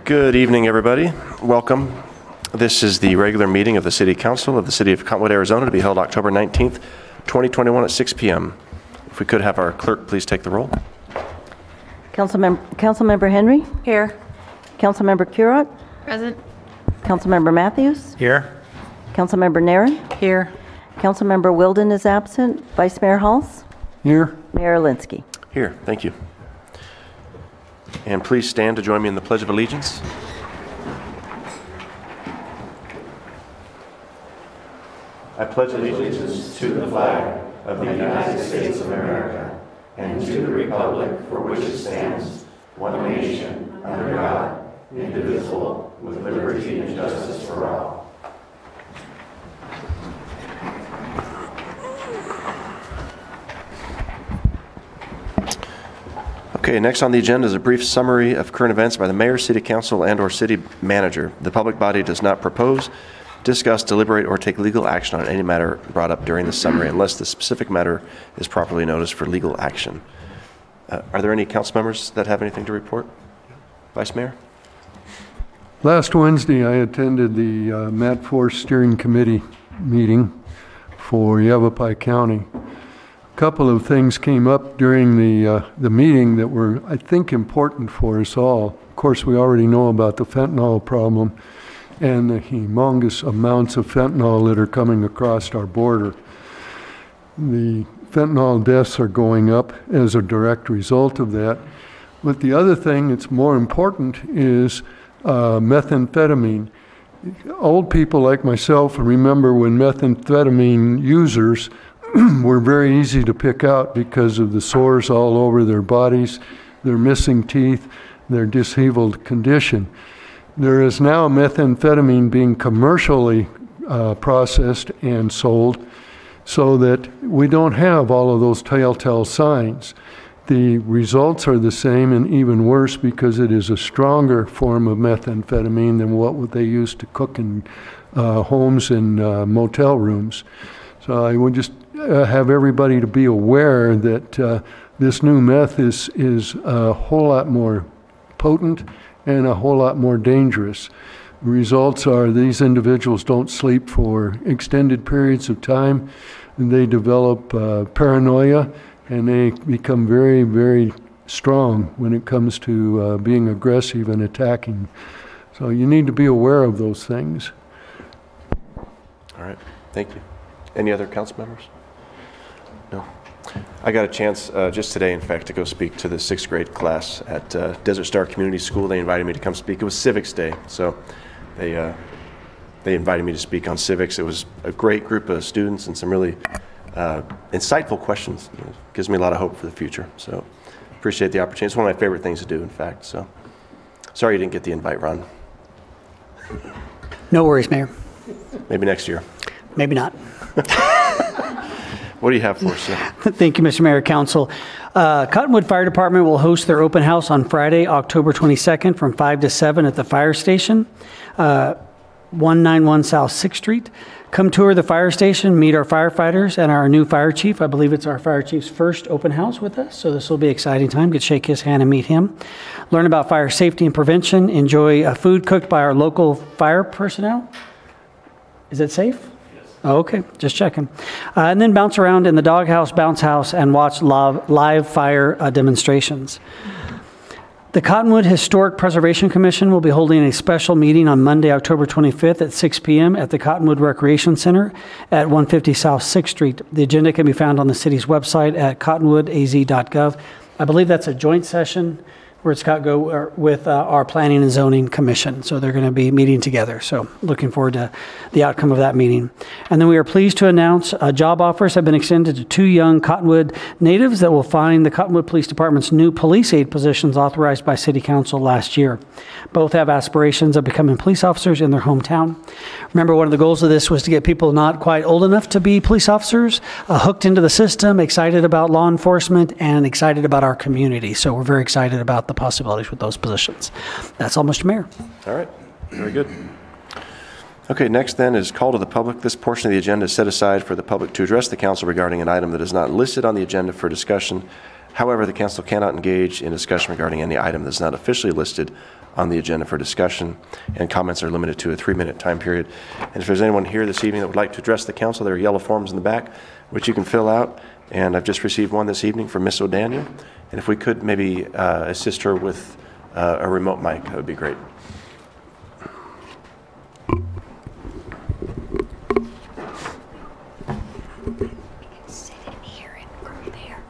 Good evening, everybody. Welcome. This is the regular meeting of the City Council of the City of Cottonwood, Arizona, to be held October 19th, 2021 at 6 p.m. If we could have our clerk please take the roll. Councilmember Henry? Here. Councilmember Curot? Present. Councilmember Matthews? Here. Councilmember Naren? Here. Councilmember Wilden is absent. Vice Mayor Halls? Here. Mayor Alinsky? Here, thank you. And please stand to join me in the Pledge of Allegiance. I pledge allegiance to the flag of the United States of America and to the republic for which it stands, one nation, under God, indivisible, with liberty and justice for all. Okay, next on the agenda is a brief summary of current events by the Mayor, City Council, and/or City Manager. The public body does not propose, discuss, deliberate, or take legal action on any matter brought up during the summary unless the specific matter is properly noticed for legal action. Are there any council members that have anything to report? Vice Mayor? Last Wednesday, I attended the MAT4 Steering Committee meeting for Yavapai County. A couple of things came up during the meeting that were, I think, important for us all. Of course, we already know about the fentanyl problem and the humongous amounts of fentanyl that are coming across our border. The fentanyl deaths are going up as a direct result of that. But the other thing that's more important is methamphetamine. Old people like myself remember when methamphetamine users were very easy to pick out because of the sores all over their bodies, their missing teeth, their disheveled condition. There is now methamphetamine being commercially processed and sold so that we don't have all of those telltale signs. The results are the same and even worse because it is a stronger form of methamphetamine than what they used to cook in homes and motel rooms. So I would just have everybody to be aware that this new meth is a whole lot more potent and a whole lot more dangerous. The results are these individuals don't sleep for extended periods of time, and they develop paranoia, and they become very, very strong when it comes to being aggressive and attacking. So you need to be aware of those things. All right, thank you. Any other council members? No. I got a chance just today, in fact, to go speak to the 6th grade class at Desert Star Community School. They invited me to come speak. It was Civics Day, so they invited me to speak on civics. It was a great group of students and some really insightful questions. It gives me a lot of hope for the future. So appreciate the opportunity. It's one of my favorite things to do, in fact. So sorry you didn't get the invite, Ron. No worries, Mayor. Maybe next year. Maybe not. What do you have for us, sir? Thank you, Mr. Mayor, Council. Cottonwood Fire Department will host their open house on Friday, October 22nd from 5 to 7 at the fire station, 191 South 6th Street. Come tour the fire station, meet our firefighters and our new fire chief. I believe it's our fire chief's first open house with us, so this will be an exciting time. Get shake his hand and meet him. Learn about fire safety and prevention. Enjoy food cooked by our local fire personnel. Is it safe? Oh, okay, just checking. And then bounce around in the doghouse, bounce house, and watch live fire demonstrations. The Cottonwood Historic Preservation Commission will be holding a special meeting on Monday, October 25th at 6 p.m. at the Cottonwood Recreation Center at 150 South 6th Street. The agenda can be found on the city's website at CottonwoodAZ.gov. I believe that's a joint session where it's got to go with our Planning and Zoning Commission. So they're going to be meeting together. So looking forward to the outcome of that meeting. And then we are pleased to announce job offers have been extended to 2 young Cottonwood natives that will find the Cottonwood Police Department's new police aid positions authorized by City Council last year. Both have aspirations of becoming police officers in their hometown. Remember, one of the goals of this was to get people not quite old enough to be police officers, hooked into the system, excited about law enforcement, and excited about our community. So we're very excited about the possibilities with those positions. That's all, Mr. Mayor. All right, very good. Okay, next then is call to the public. This portion of the agenda is set aside for the public to address the council regarding an item that is not listed on the agenda for discussion. However, the council cannot engage in discussion regarding any item that is not officially listed on the agenda for discussion, and comments are limited to a 3-minute time period. And if there's anyone here this evening that would like to address the council, there are yellow forms in the back, which you can fill out. And I've just received one this evening from Miss O'Daniel. And if we could maybe assist her with a remote mic, that would be great. Sit in here and go there.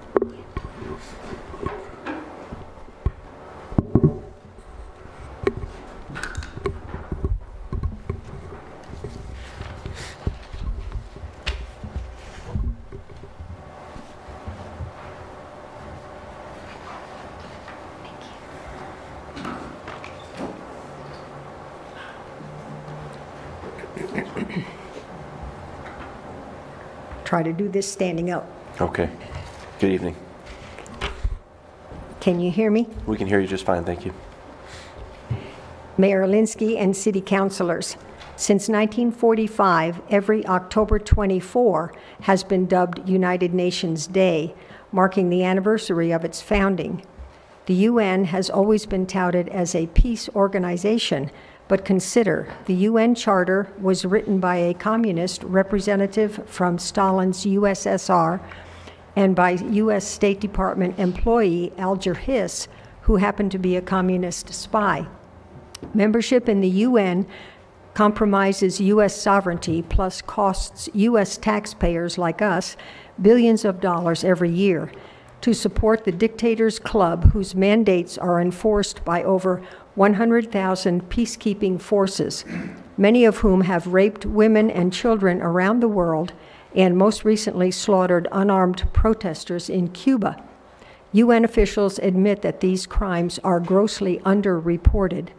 Try to do this standing up. Okay. Good evening. Can you hear me? We can hear you just fine, thank you. Mayor Alinsky and city councilors, since 1945, every October 24 has been dubbed United Nations Day, marking the anniversary of its founding. The UN has always been touted as a peace organization, but consider, the UN Charter was written by a communist representative from Stalin's USSR and by U.S. State Department employee Alger Hiss, who happened to be a communist spy. Membership in the UN compromises U.S. sovereignty plus costs U.S. taxpayers like us billions of dollars every year to support the dictators' club whose mandates are enforced by over 100,000 peacekeeping forces, many of whom have raped women and children around the world and most recently slaughtered unarmed protesters in Cuba. UN officials admit that these crimes are grossly underreported.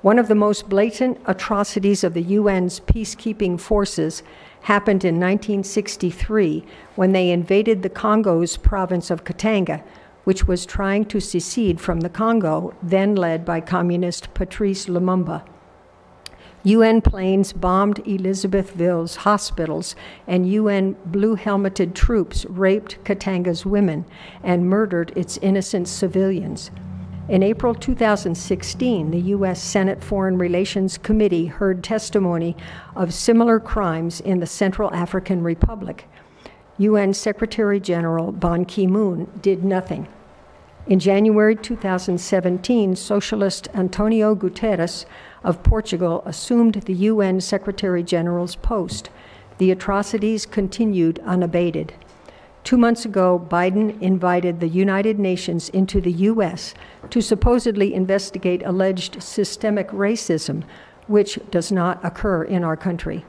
One of the most blatant atrocities of the UN's peacekeeping forces happened in 1963 when they invaded the Congo's province of Katanga, which was trying to secede from the Congo, then led by communist Patrice Lumumba. UN planes bombed Elizabethville's hospitals, and UN blue-helmeted troops raped Katanga's women and murdered its innocent civilians. In April 2016, the U.S. Senate Foreign Relations Committee heard testimony of similar crimes in the Central African Republic. UN Secretary General Ban Ki-moon did nothing. In January 2017, Socialist Antonio Guterres of Portugal assumed the UN Secretary General's post. The atrocities continued unabated. 2 months ago, Biden invited the United Nations into the U.S. to supposedly investigate alleged systemic racism, which does not occur in our country.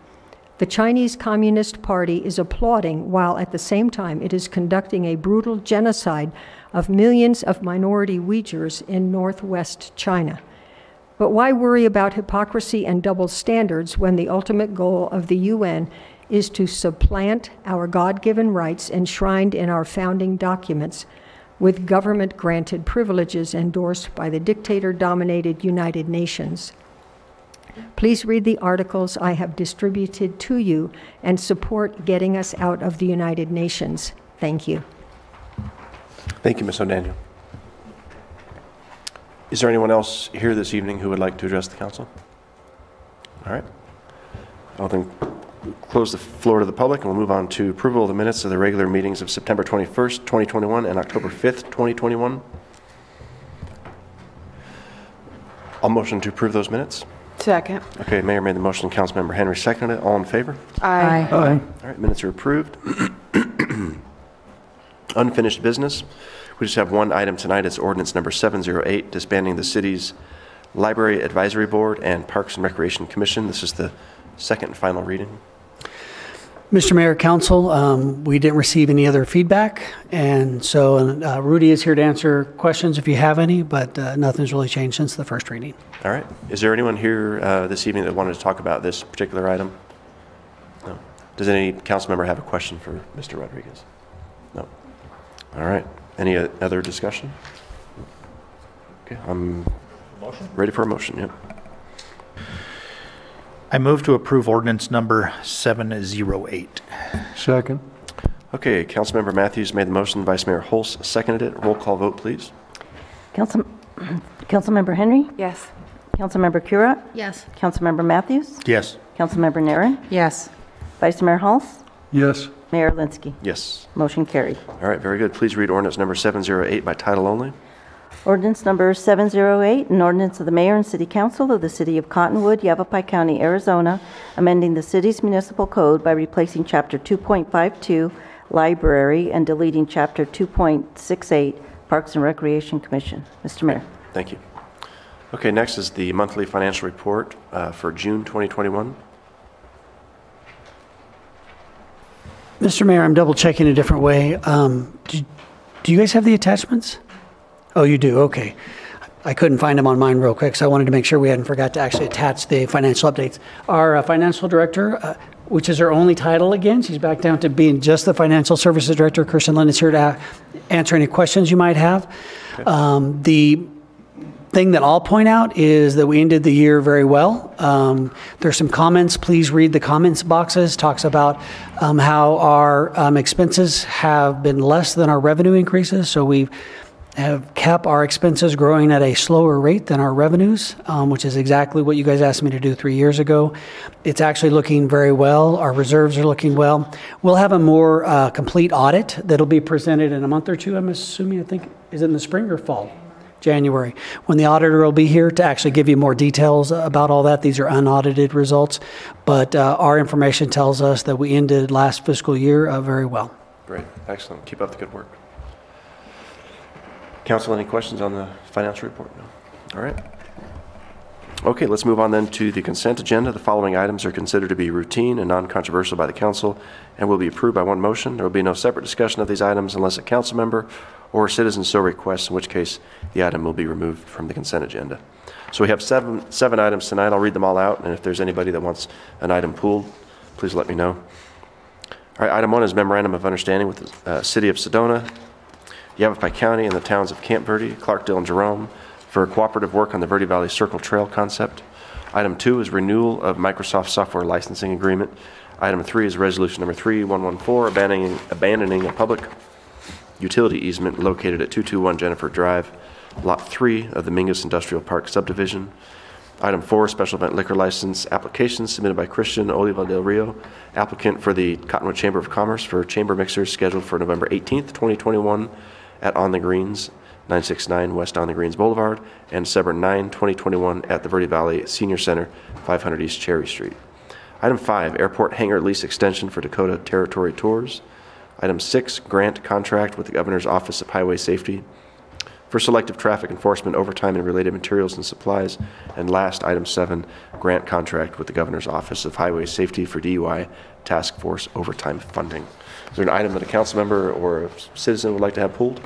The Chinese Communist Party is applauding while at the same time it is conducting a brutal genocide of millions of minority Uyghurs in northwest China. But why worry about hypocrisy and double standards when the ultimate goal of the UN is to supplant our God-given rights enshrined in our founding documents with government-granted privileges endorsed by the dictator-dominated United Nations? Please read the articles I have distributed to you and support getting us out of the United Nations. Thank you. Thank you, Ms. O'Daniel. Is there anyone else here this evening who would like to address the council? All right. I'll then close the floor to the public, and we'll move on to approval of the minutes of the regular meetings of September 21st, 2021 and October 5th, 2021. I'll motion to approve those minutes. Second. Okay, Mayor made the motion, Councilmember Henry seconded it. All in favor? Aye. Aye. All right, minutes are approved. Unfinished business. We just have one item tonight. It's ordinance number 708, disbanding the city's Library Advisory Board and Parks and Recreation Commission. This is the second and final reading. Mr. Mayor, Council, we didn't receive any other feedback, and so Rudy is here to answer questions if you have any, but nothing's really changed since the first reading. All right. Is there anyone here this evening that wanted to talk about this particular item? No. Does any council member have a question for Mr. Rodriguez? No. All right. Any other discussion? Okay, I'm ready for a motion. Yep. I move to approve ordinance number 708. Second. Okay, Councilmember Matthews made the motion. Vice Mayor Hulse seconded it. Roll call vote, please. Councilmember Henry? Yes. Councilmember Cura? Yes. Councilmember Matthews? Yes. Councilmember Naren? Yes. Vice Mayor Halse? Yes. Mayor Linsky? Yes. Motion carried. All right, very good. Please read ordinance number 708 by title only. Ordinance number 708, an ordinance of the Mayor and City Council of the City of Cottonwood, Yavapai County, Arizona, amending the city's municipal code by replacing Chapter 2.52, Library, and deleting Chapter 2.68, Parks and Recreation Commission. Mr. Mayor. Thank you. Okay, next is the monthly financial report for June 2021. Mr. Mayor, I'm double checking a different way. Do you guys have the attachments? Oh, you do? Okay. I couldn't find them on mine real quick, so I wanted to make sure we hadn't forgot to actually attach the financial updates. Our financial director, which is her only title again, she's back down to being just the financial services director. Kirsten Lynn is here to answer any questions you might have. Okay. The thing that I'll point out is that we ended the year very well. There's some comments. Please read the comments boxes. Talks about how our expenses have been less than our revenue increases. So we have kept our expenses growing at a slower rate than our revenues, which is exactly what you guys asked me to do 3 years ago. It's actually looking very well. Our reserves are looking well. We'll have a more complete audit that'll be presented in a month or two, I'm assuming. I think, is it in the spring or fall? January, when the auditor will be here to actually give you more details about all that. These are unaudited results, but our information tells us that we ended last fiscal year very well. Great, excellent. Keep up the good work. Council, any questions on the financial report? No. All right. Okay, let's move on then to the consent agenda. The following items are considered to be routine and non-controversial by the council and will be approved by one motion. There will be no separate discussion of these items unless a council member or a citizen so requests, in which case the item will be removed from the consent agenda. So we have seven items tonight. I'll read them all out, and if there's anybody that wants an item pulled, please let me know. All right, item 1 is Memorandum of Understanding with the City of Sedona, Yavapai County, and the towns of Camp Verde, Clarkdale, and Jerome for cooperative work on the Verde Valley Circle Trail concept. Item 2 is renewal of Microsoft software licensing agreement. Item 3 is resolution number 3114, abandoning a public utility easement located at 221 Jennifer Drive, Lot 3 of the Mingus Industrial Park subdivision. Item 4, special event liquor license application submitted by Christian Oliva del Rio, applicant for the Cottonwood Chamber of Commerce for chamber mixers scheduled for November 18th, 2021 at On the Greens, 969 West On the Greens Boulevard, and December 9, 2021 at the Verde Valley Senior Center, 500 East Cherry Street. Item 5, airport hangar lease extension for Dakota Territory Tours. Item 6, grant contract with the Governor's Office of Highway Safety for selective traffic enforcement, overtime, and related materials and supplies. And last, item 7, grant contract with the Governor's Office of Highway Safety for DUI task force overtime funding. Is there an item that a council member or a citizen would like to have pulled?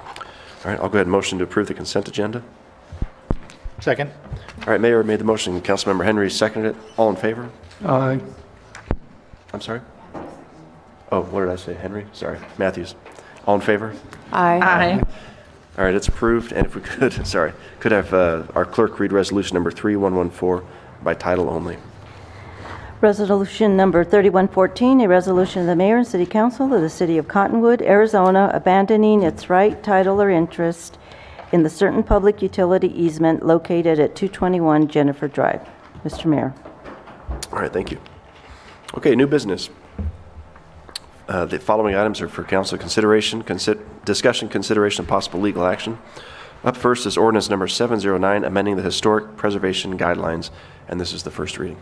All right, I'll go ahead and motion to approve the consent agenda. Second. All right, Mayor made the motion. Councilmember Henry seconded it. All in favor? Aye. I'm sorry? Oh, what did I say? Henry? Sorry. Matthews. All in favor? Aye. Aye. All right, it's approved. And if we could, could have our clerk read resolution number 3114 by title only. Resolution number 3114, a resolution of the Mayor and City Council of the City of Cottonwood, Arizona, abandoning its right, title, or interest in the certain public utility easement located at 221 Jennifer Drive. Mr. Mayor. All right, thank you. Okay, new business. The following items are for council consideration, discussion, consideration, and possible legal action. Up first is ordinance number 709, amending the historic preservation guidelines, and this is the first reading.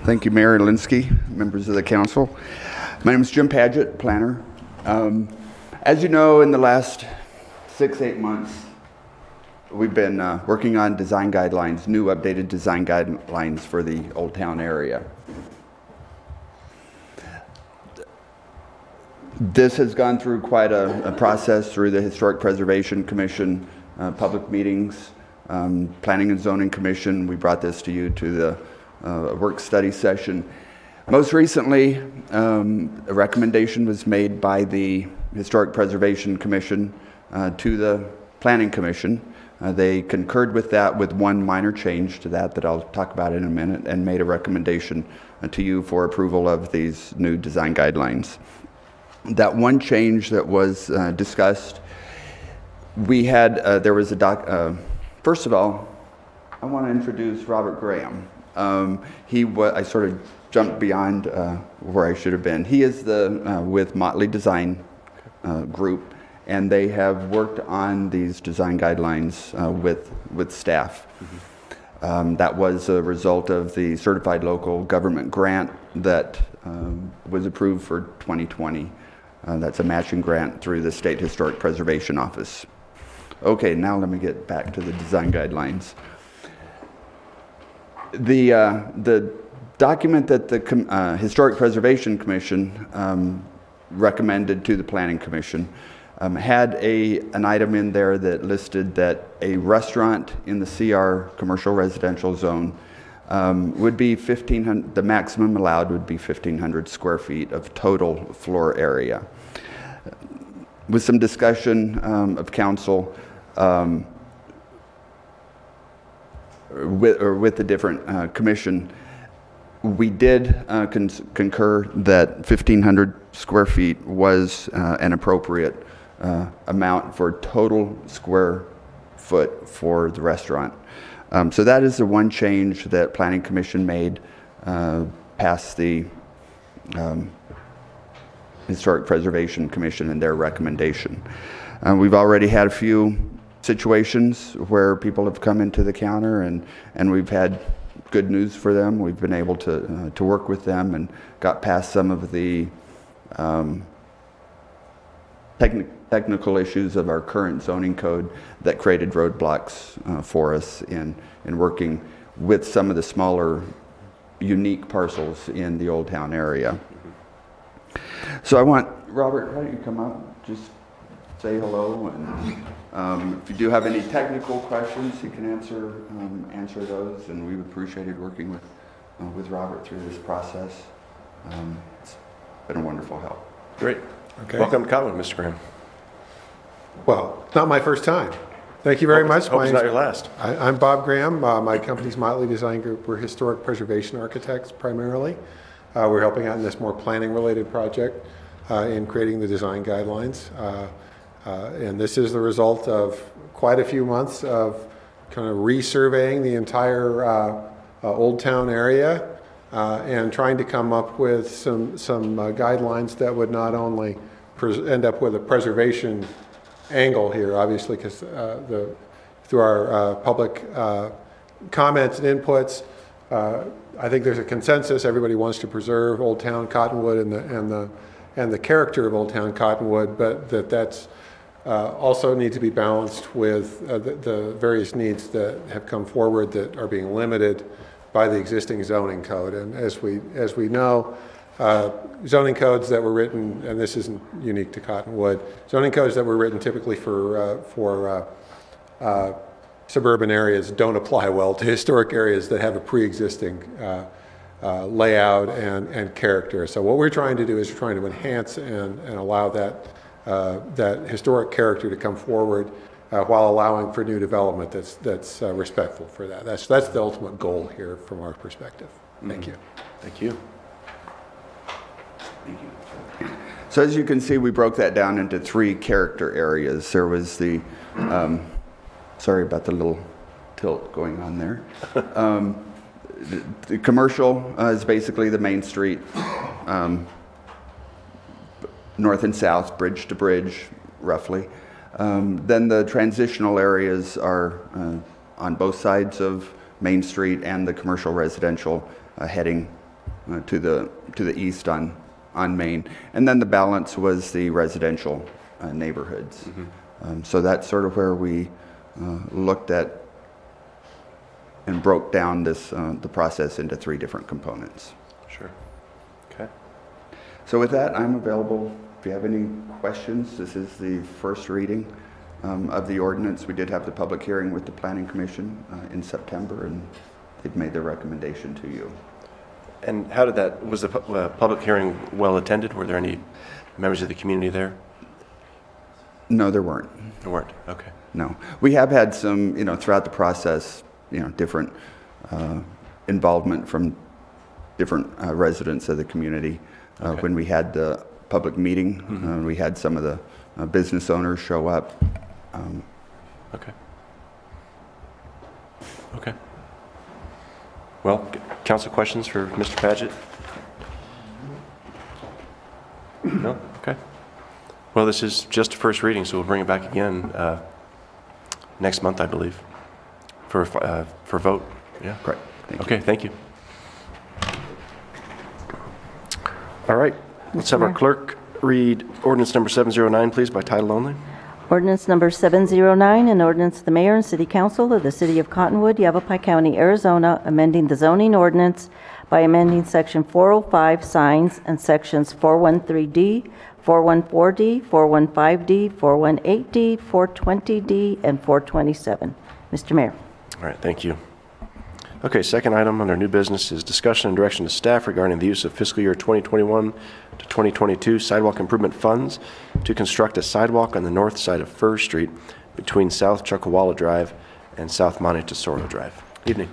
Thank you, Mayor Linsky, members of the council. My name is Jim Padgett, planner. As you know, in the last 6-8 months, we've been working on design guidelines, new updated design guidelines for the Old Town area. This has gone through quite a process through the Historic Preservation Commission, public meetings, Planning and Zoning Commission. We brought this to you to the work study session. Most recently, a recommendation was made by the Historic Preservation Commission to the Planning Commission They concurred with that with one minor change to that I'll talk about in a minute, and made a recommendation to you for approval of these new design guidelines. That one change that was discussed, we had, there was a first of all, I want to introduce Robert Graham. I sort of jumped beyond where I should have been. He is with Motley Design Group, and they have worked on these design guidelines with staff. That was a result of the Certified Local Government Grant that was approved for 2020. That's a matching grant through the State Historic Preservation Office. Okay, now let me get back to the design guidelines. The document that the Historic Preservation Commission recommended to the Planning Commission had an item in there that listed that a restaurant in the CR commercial residential zone would be 1,500, the maximum allowed would be 1,500 square feet of total floor area. With some discussion of council with the different commission, we did concur that 1,500 square feet was an appropriate amount for total square foot for the restaurant. So that is the one change that Planning Commission made past the Historic Preservation Commission and their recommendation. We've already had a few situations where people have come into the counter and we've had good news for them. We've been able to work with them and got past some of the technical issues of our current zoning code that created roadblocks for us in working with some of the smaller unique parcels in the Old Town area. So I want, Robert, why don't you come up, just say hello, and if you do have any technical questions, you can answer those, and we've appreciated working with Robert through this process. It's been a wonderful help. Great. Okay. Welcome to Cottonwood, Mr. Graham. Well, it's not my first time. Thank you very much. Hope it's not your last. I'm Bob Graham. My company's Motley Design Group. We're historic preservation architects primarily. We're helping out in this more planning-related project in creating the design guidelines. And this is the result of quite a few months of kind of resurveying the entire Old Town area and trying to come up with some guidelines that would not only end up with a preservation angle here, obviously, because through our public comments and inputs, I think there's a consensus. Everybody wants to preserve Old Town Cottonwood and the character of Old Town Cottonwood, but that's also need to be balanced with the various needs that have come forward that are being limited by the existing zoning code. And as we know, zoning codes that were written, and this isn't unique to Cottonwood, zoning codes that were written typically for suburban areas don't apply well to historic areas that have a pre-existing layout and character. So what we're trying to do is we're trying to enhance and allow that historic character to come forward while allowing for new development that's respectful for that. That's the ultimate goal here from our perspective. Thank you. Thank you. Thank you. So as you can see, we broke that down into 3 character areas. There was the, sorry about the little tilt going on there. The commercial is basically the main street, north and south, bridge to bridge, roughly. Then the transitional areas are on both sides of Main Street and the commercial residential heading to the east on Main. And then the balance was the residential neighborhoods. Mm-hmm. So that's sort of where we looked at and broke down the process into 3 different components. Sure. Okay. So with that, I'm available if you have any questions. This is the first reading of the ordinance. We did have the public hearing with the Planning Commission in September, and they've made their recommendation to you. And how did that, was the public hearing well attended? Were there any members of the community there? No, there weren't. There weren't. Okay. No. We have had some, throughout the process, different involvement from different residents of the community. Okay. When we had the public meeting, we had some of the business owners show up. Okay. Okay. Well, council questions for Mr. Paget? No? Okay. Well, this is just a first reading, so we'll bring it back again next month, I believe, for vote. Yeah. Great. Thank you. Okay, thank you. All right, let's have our clerk read ordinance number 709, please, by title only. Ordinance number 709, an ordinance of the mayor and city council of the city of Cottonwood, Yavapai County, Arizona, amending the zoning ordinance by amending section 405 signs and sections 413D, 414D, 415D, 418D, 420D, and 427. Mr. Mayor. All right, thank you. Okay, second item under new business is discussion and direction to staff regarding the use of fiscal year 2021 to 2022 sidewalk improvement funds to construct a sidewalk on the north side of Fir Street between South Chukawa Drive and South Monte Tesoro Drive. Evening.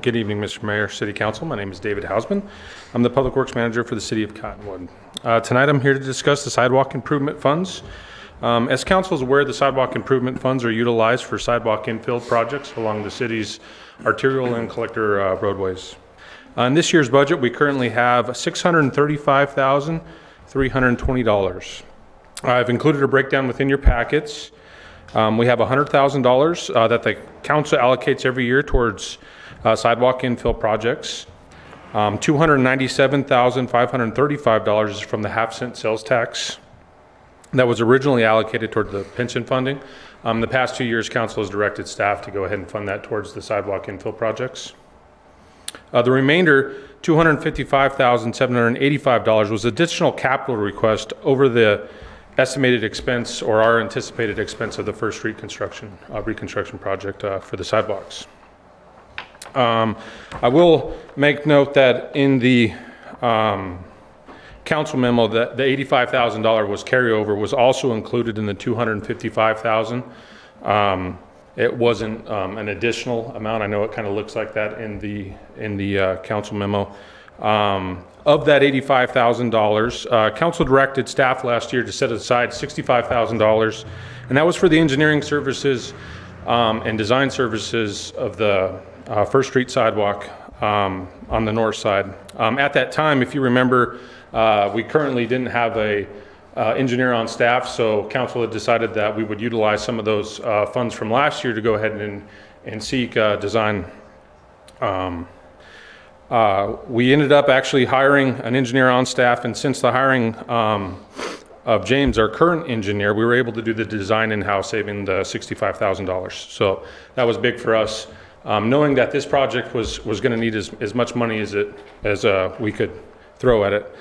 Good evening, Mr. Mayor, City Council. My name is David Hausman. I'm the Public Works Manager for the City of Cottonwood. Tonight I'm here to discuss the sidewalk improvement funds. As Council is aware, the sidewalk improvement funds are utilized for sidewalk infill projects along the city's arterial and collector roadways. In this year's budget, we currently have $635,320. I've included a breakdown within your packets. We have $100,000 that the council allocates every year towards sidewalk infill projects. $297,535 is from the half-cent sales tax that was originally allocated toward the pension funding. The past 2 years, council has directed staff to go ahead and fund that towards the sidewalk infill projects. The remainder, $255,785, was additional capital request over the estimated expense or our anticipated expense of the First Street construction, reconstruction project for the sidewalks. I will make note that in the council memo that the $85,000 was carryover was also included in the $255,000. It wasn't an additional amount. I know it kind of looks like that in the council memo. Of that $85,000, council directed staff last year to set aside $65,000, and that was for the engineering services and design services of the First Street sidewalk on the north side. At that time, if you remember, we currently didn't have a engineer on staff, so council had decided that we would utilize some of those funds from last year to go ahead and seek design. We ended up actually hiring an engineer on staff, and since the hiring of James, our current engineer, we were able to do the design in-house, saving the $65,000. So that was big for us, knowing that this project was going to need as much money as we could throw at it.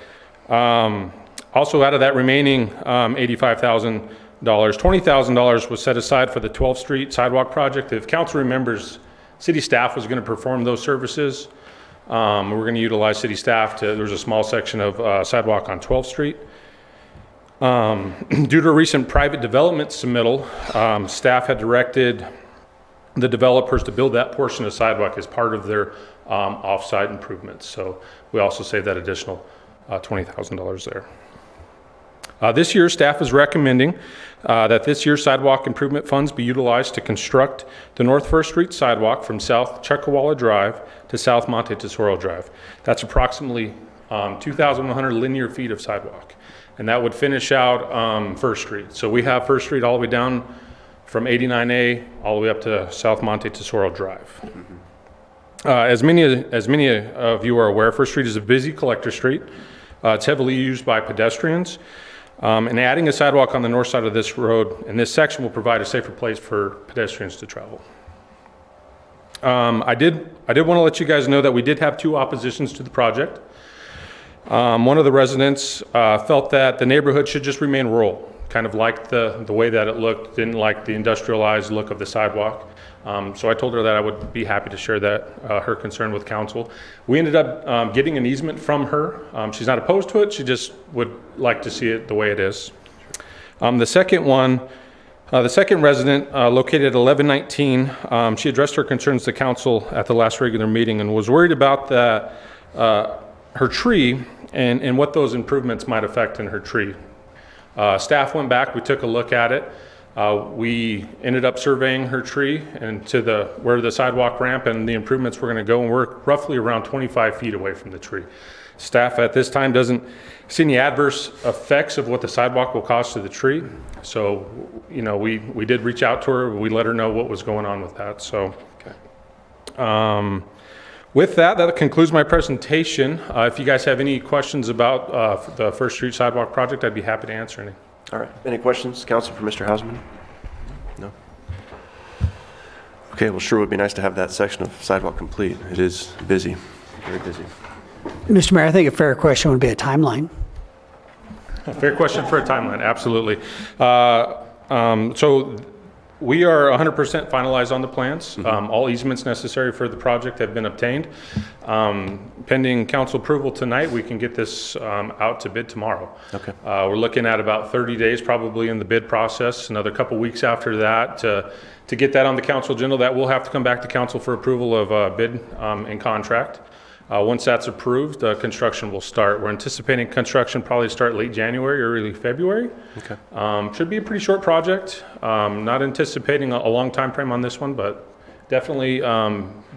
Also, out of that remaining $85,000, $20,000 was set aside for the 12th Street sidewalk project. If council remembers, city staff was going to perform those services. We're going to utilize city staff there was a small section of sidewalk on 12th Street. Due to a recent private development submittal, staff had directed the developers to build that portion of sidewalk as part of their off-site improvements. So we also saved that additional $20,000 there. This year, staff is recommending that this year's sidewalk improvement funds be utilized to construct the North First Street sidewalk from South Chukawa Drive to South Monte Tesoro Drive. That's approximately 2,100 linear feet of sidewalk, and that would finish out First Street. So we have First Street all the way down from 89A all the way up to South Monte Tesoro Drive. As many of you are aware, First Street is a busy collector street. It's heavily used by pedestrians. And adding a sidewalk on the north side of this road in this section will provide a safer place for pedestrians to travel. I did want to let you guys know that we did have 2 oppositions to the project. One of the residents felt that the neighborhood should just remain rural, kind of liked the way that it looked, didn't like the industrialized look of the sidewalk. So I told her that I would be happy to share that her concern with council. We ended up getting an easement from her. She's not opposed to it. She just would like to see it the way it is. The second one, the second resident located at 1119, she addressed her concerns to council at the last regular meeting and was worried about her tree and what those improvements might affect in her tree. Staff went back, we took a look at it. We ended up surveying her tree and to where the sidewalk ramp and the improvements were going to go, and we're roughly around 25 feet away from the tree. Staff at this time doesn't see any adverse effects of what the sidewalk will cause to the tree. So, you know, we did reach out to her. We let her know what was going on with that. So, with that concludes my presentation. If you guys have any questions about the First Street Sidewalk project, I'd be happy to answer any. All right. Any questions, Council, for Mr. Hausman? No? Okay, well, sure would be nice to have that section of sidewalk complete. It is busy, very busy. Mr. Mayor, I think a fair question would be a timeline. A fair question for a timeline, absolutely. So we are 100% finalized on the plans. All easements necessary for the project have been obtained. Pending council approval tonight, we can get this out to bid tomorrow. Okay. We're looking at about 30 days probably in the bid process, another couple weeks after that to get that on the council agenda. That will have to come back to council for approval of bid and contract. Once that's approved, construction will start. We're anticipating construction probably start late January or early February. Okay. Should be a pretty short project. Not anticipating a long time frame on this one, but definitely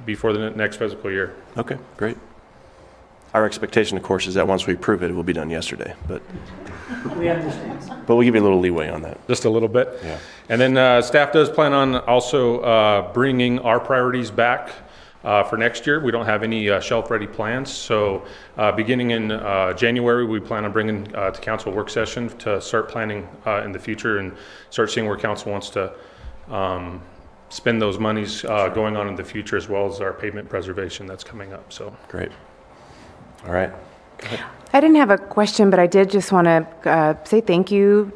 before the next fiscal year. Okay, great. Our expectation, of course, is that once we approve it, it will be done yesterday. But we understand. But we'll give you a little leeway on that. Just a little bit. Yeah. And then staff does plan on also bringing our priorities back for next year. We don't have any shelf-ready plans, so beginning in January, we plan on bringing to council a work session to start planning in the future and start seeing where council wants to spend those monies going on in the future, as well as our pavement preservation that's coming up. So great. All right. Go ahead. I didn't have a question, but I did just want to say thank you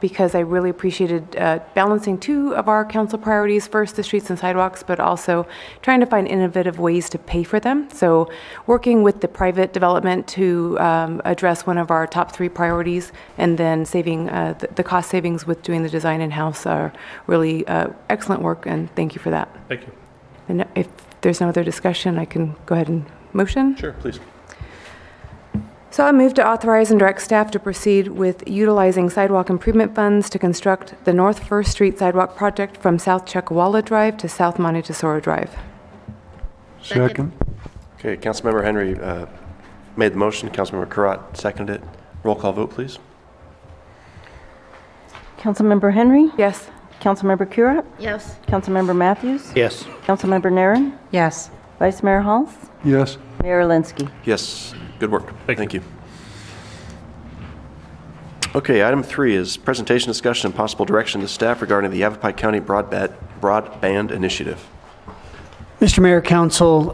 because I really appreciated balancing two of our council priorities. First, the streets and sidewalks, but also trying to find innovative ways to pay for them. So working with the private development to address one of our top three priorities, and then saving the cost savings with doing the design in-house are really excellent work, and thank you for that. Thank you. And if there's no other discussion, I can go ahead and motion. Sure, please. So I move to authorize and direct staff to proceed with utilizing sidewalk improvement funds to construct the North First Street sidewalk project from South Chukawa Drive to South Monte Tesoro Drive. Second. Okay, Councilmember Henry made the motion. Councilmember Karat seconded it. Roll call vote, please. Councilmember Henry? Yes. Councilmember Kurat? Yes. Councilmember Matthews? Yes. Councilmember Naren? Yes. Vice Mayor Halls? Yes. Mayor Linsky? Yes. Good work. Thank you. Okay, item 3 is presentation, discussion, and possible direction to staff regarding the Yavapai County Broadband Initiative. Mr. Mayor, Council,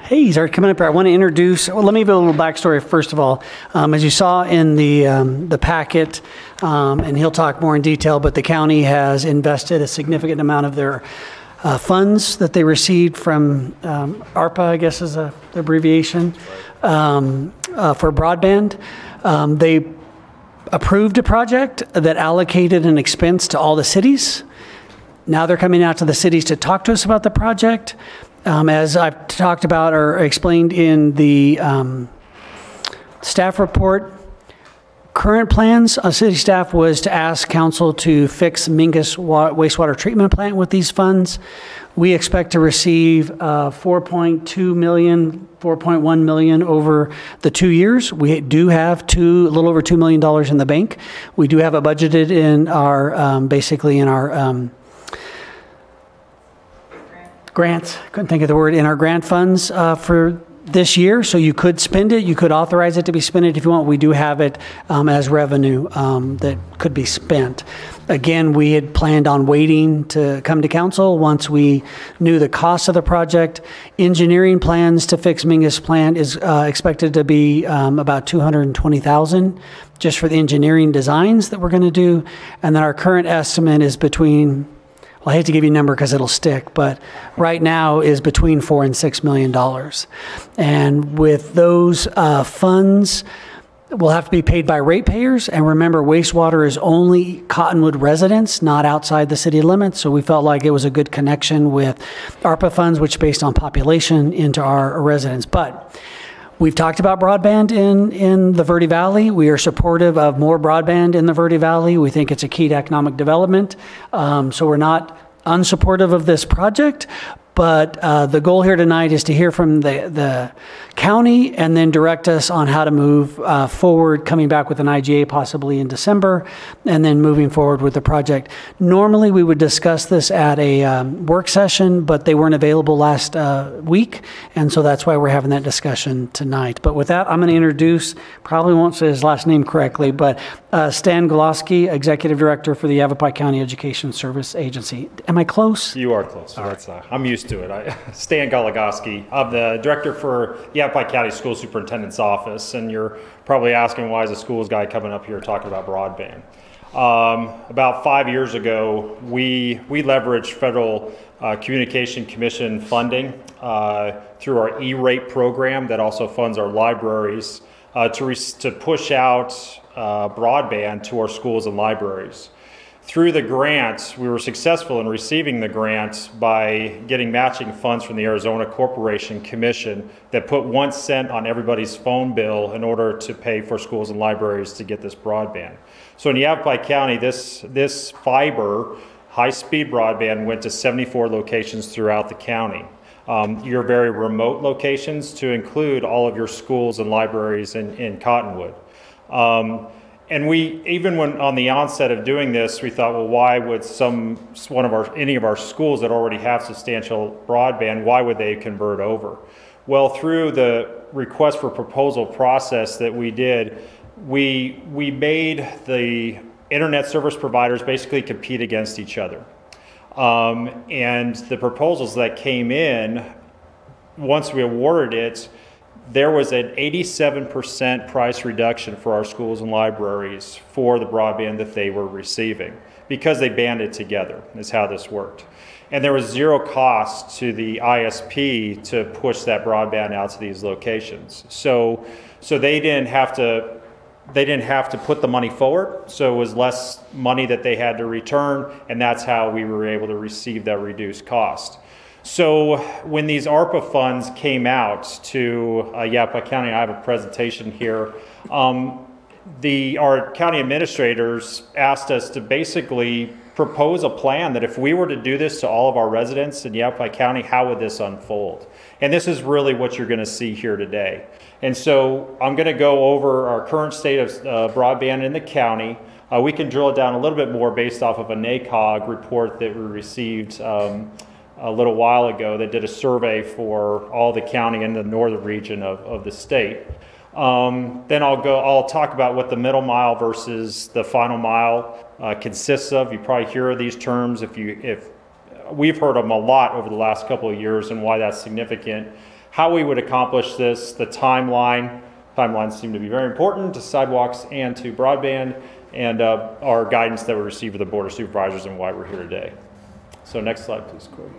hey, he's already coming up here. I want to introduce, well, let me give a little backstory first of all. As you saw in the packet, and he'll talk more in detail, but the county has invested a significant amount of their funds that they received from ARPA, I guess is the abbreviation, for broadband. They approved a project that allocated an expense to all the cities. Now they're coming out to the cities to talk to us about the project. As I've talked about or explained in the staff report, current plans of city staff was to ask council to fix Mingus wastewater treatment plant with these funds. We expect to receive 4.2 million, 4.1 million over the 2 years. We do have a little over $2 million in the bank. We do have it budgeted in our, basically in our grants, couldn't think of the word, in our grant funds for this year. So you could spend it, you could authorize it to be spent if you want. We do have it as revenue that could be spent. Again, we had planned on waiting to come to council once we knew the cost of the project. Engineering plans to fix Mingus plant is expected to be about $220,000 just for the engineering designs that we're going to do. And then our current estimate is between, well, I hate to give you a number because it'll stick, but right now is between $4 and $6 million. And with those funds, will have to be paid by ratepayers. And remember, wastewater is only Cottonwood residents, not outside the city limits. So we felt like it was a good connection with ARPA funds, which based on population into our residents. But we've talked about broadband in the Verde Valley. We are supportive of more broadband in the Verde Valley. We think it's a key to economic development. So we're not unsupportive of this project. But the goal here tonight is to hear from the county and then direct us on how to move forward, coming back with an IGA possibly in December, and then moving forward with the project. Normally, we would discuss this at a work session, but they weren't available last week, and so that's why we're having that discussion tonight. But with that, I'm going to introduce, probably won't say his last name correctly, but Stan Goloski, Executive Director for the Yavapai County Education Service Agency. Am I close? You are close. So that's, I'm used to it. Stan Gologoski. I'm the Director for Yavapai County School Superintendent's Office, and you're probably asking why is a schools guy coming up here talking about broadband. About 5 years ago, we leveraged Federal Communication Commission funding through our E-rate program that also funds our libraries to push out broadband to our schools and libraries. Through the grant, we were successful in receiving the grant by getting matching funds from the Arizona Corporation Commission that put 1 cent on everybody's phone bill in order to pay for schools and libraries to get this broadband. So in Yavapai County, this fiber, high-speed broadband went to 74 locations throughout the county. Your very remote locations to include all of your schools and libraries in Cottonwood. And we, even when on the onset of doing this, we thought, well, why would any of our schools that already have substantial broadband, why would they convert over? Well, through the request for proposal process that we did, we made the internet service providers basically compete against each other. And the proposals that came in, once we awarded it, there was an 87% price reduction for our schools and libraries for the broadband that they were receiving because they banded together, is how this worked. And there was zero cost to the ISP to push that broadband out to these locations. So they didn't have to put the money forward, so it was less money that they had to return, and that's how we were able to receive that reduced cost. So when these ARPA funds came out to Yavapai County, I have a presentation here, our county administrators asked us to basically propose a plan that if we were to do this to all of our residents in Yavapai County, how would this unfold? And this is really what you're going to see here today. And so I'm going to go over our current state of broadband in the county. We can drill it down a little bit more based off of a NACOG report that we received a little while ago that did a survey for all the county in the northern region of the state. Then I'll talk about what the middle mile versus the final mile consists of. You probably hear of these terms if we've heard them a lot over the last couple of years and why that's significant. How we would accomplish this, the timeline. Timelines seem to be very important to sidewalks and to broadband, and our guidance that we received with the Board of Supervisors and why we're here today. So next slide, please, Corey.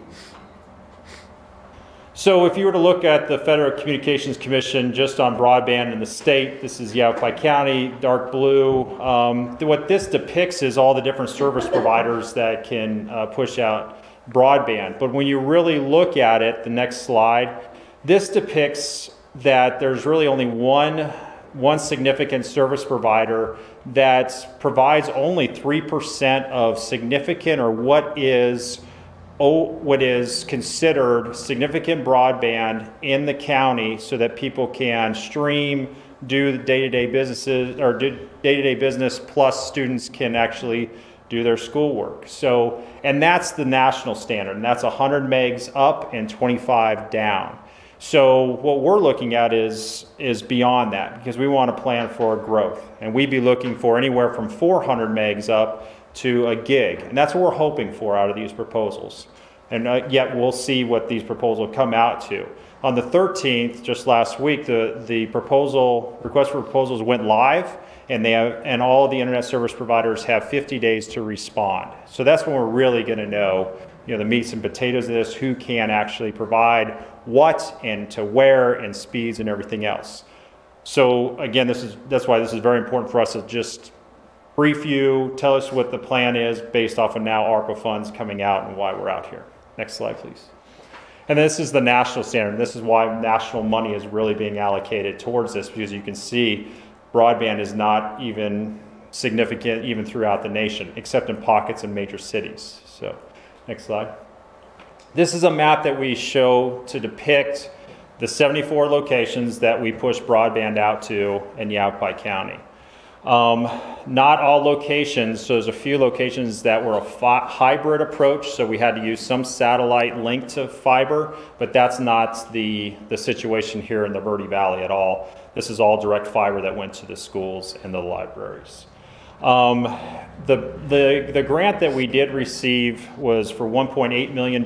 So if you were to look at the Federal Communications Commission just on broadband in the state, this is Yavapai County, dark blue. What this depicts is all the different service providers that can push out broadband. But when you really look at it, the next slide, this depicts that there's really only one significant service provider that provides only 3% of significant or what is considered significant broadband in the county so that people can stream, do the day-to-day businesses or do day-to-day business, plus students can actually do their schoolwork. So, and that's the national standard, and that's 100 megs up and 25 down. So what we're looking at is beyond that, because we want to plan for growth, and we'd be looking for anywhere from 400 megs up to a gig, and that's what we're hoping for out of these proposals. And yet we'll see what these proposals come out to. On the 13th, just last week, the request for proposals went live, and all of the internet service providers have 50 days to respond. So that's when we're really going to know, the meats and potatoes of this, who can actually provide what and to where and speeds and everything else. So again, that's why this is very important for us to just brief you, tell us what the plan is based off of now ARPA funds coming out and why we're out here. Next slide, please. And this is the national standard. This is why national money is really being allocated towards this, because you can see broadband is not even significant even throughout the nation, except in pockets in major cities. So next slide. This is a map that we show to depict the 74 locations that we push broadband out to in Yavapai County. Not all locations, so there's a few locations that were a hybrid approach, so we had to use some satellite link to fiber, but that's not the situation here in the Verde Valley at all. This is all direct fiber that went to the schools and the libraries. The grant that we did receive was for $1.8 million.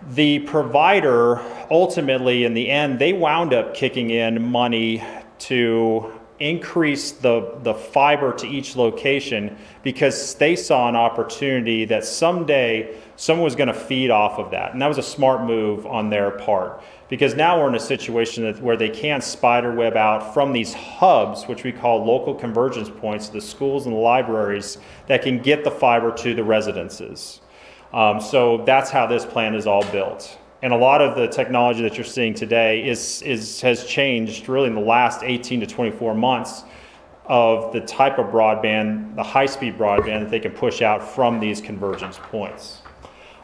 The provider, ultimately, in the end, they wound up kicking in money to increase the fiber to each location because they saw an opportunity that someday someone was going to feed off of that. And that was a smart move on their part, because now we're in a situation where they can spider web out from these hubs, which we call local convergence points, the schools and the libraries that can get the fiber to the residences. So that's how this plan is all built. And a lot of the technology that you're seeing today has changed really in the last 18 to 24 months of the type of broadband, the high-speed broadband that they can push out from these convergence points.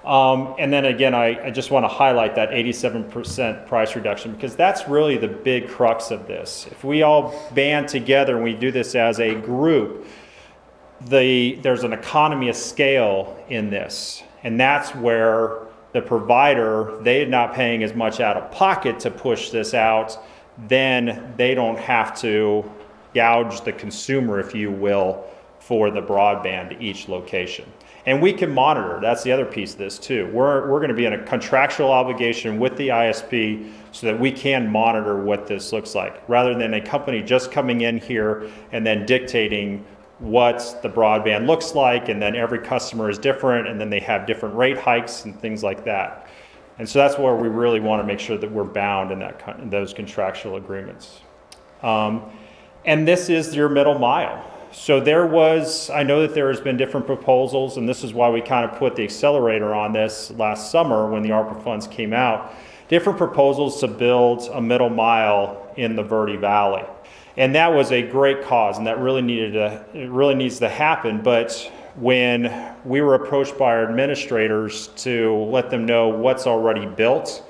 And then again, I just want to highlight that 87% price reduction, because that's really the big crux of this. If we all band together and we do this as a group, there's an economy of scale in this. And that's where the provider, they're not paying as much out of pocket to push this out, then they don't have to gouge the consumer, if you will, for the broadband to each location. And we can monitor. That's the other piece of this too. We're going to be in a contractual obligation with the ISP so that we can monitor what this looks like, rather than a company just coming in here and then dictating what the broadband looks like, and then every customer is different, and then they have different rate hikes and things like that. And so that's where we really want to make sure that we're bound in those contractual agreements. And this is your middle mile. So I know that there has been different proposals, and this is why we kind of put the accelerator on this last summer when the ARPA funds came out, different proposals to build a middle mile in the Verde Valley. And that was a great cause, and that really needs to happen. But when we were approached by our administrators to let them know what's already built,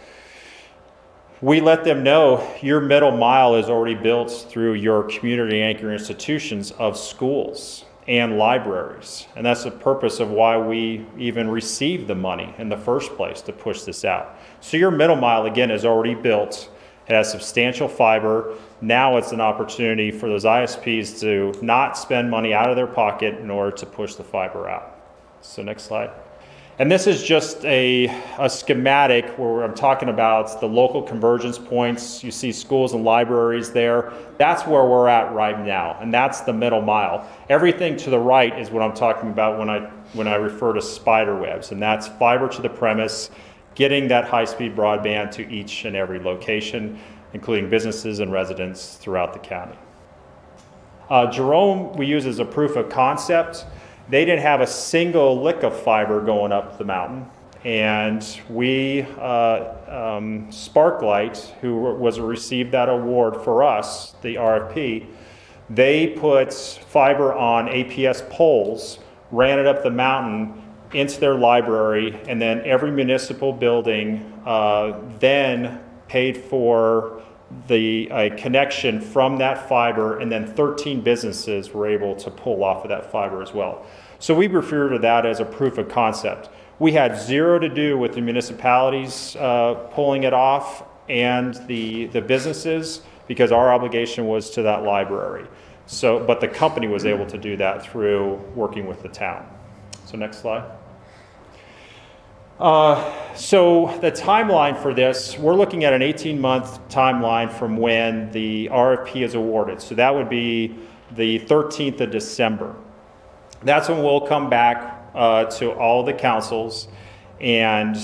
we let them know your middle mile is already built through your community anchor institutions of schools and libraries. And that's the purpose of why we even received the money in the first place, to push this out. So your middle mile, again, is already built. It has substantial fiber. Now it's an opportunity for those ISPs to not spend money out of their pocket in order to push the fiber out. So next slide. And this is just a schematic where I'm talking about the local convergence points. You see schools and libraries there. That's where we're at right now, and that's the middle mile. Everything to the right is what I'm talking about when I refer to spider webs, and that's fiber to the premise, getting that high-speed broadband to each and every location, including businesses and residents throughout the county. Jerome, we use as a proof of concept. They didn't have a single lick of fiber going up the mountain. And we, Sparklight, who received that award for us, the RFP, they put fiber on APS poles, ran it up the mountain into their library, and then every municipal building then paid for the connection from that fiber, and then 13 businesses were able to pull off of that fiber as well. So we refer to that as a proof of concept. We had zero to do with the municipalities pulling it off and the businesses, because our obligation was to that library. So, but the company was able to do that through working with the town. So next slide. So the timeline for this, we're looking at an 18-month timeline from when the RFP is awarded. So that would be the 13th of December. That's when we'll come back to all the councils, and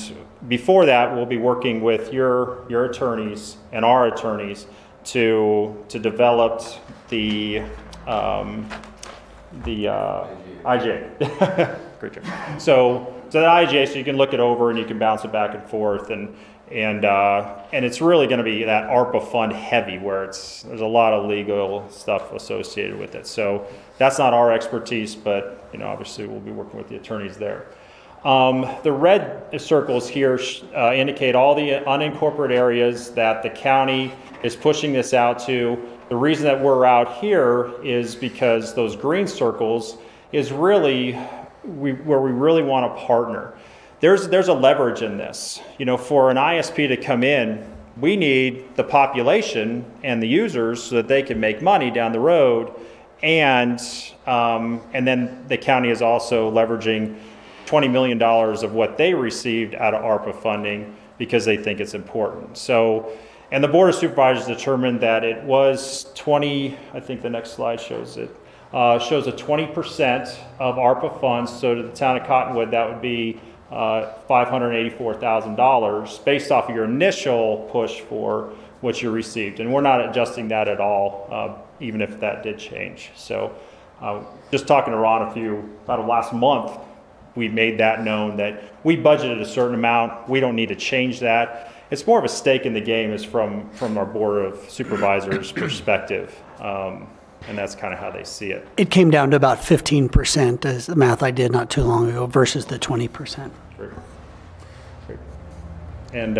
before that we'll be working with your attorneys and our attorneys to develop the IGA. Great job. So the IGA, so you can look it over and you can bounce it back and forth, and it's really going to be that ARPA fund heavy, where there's a lot of legal stuff associated with it. So that's not our expertise, but obviously we'll be working with the attorneys there. The red circles here indicate all the unincorporated areas that the county is pushing this out to. The reason that we're out here is because those green circles is really where we really want to partner. There's a leverage in this. For an ISP to come in, we need the population and the users so that they can make money down the road, and then the county is also leveraging $20 million of what they received out of ARPA funding because they think it's important. So, and the Board of Supervisors determined that it was 20, I think the next slide shows it, shows a 20% of ARPA funds. So to the town of Cottonwood, that would be $584,000 based off of your initial push for what you received. And we're not adjusting that at all, even if that did change. So just talking to Ron about last month, we made that known that we budgeted a certain amount. We don't need to change that. It's more of a stake in the game is from our Board of Supervisors perspective. And that's kind of how they see it. It came down to about 15% as the math I did not too long ago versus the 20%. Great. And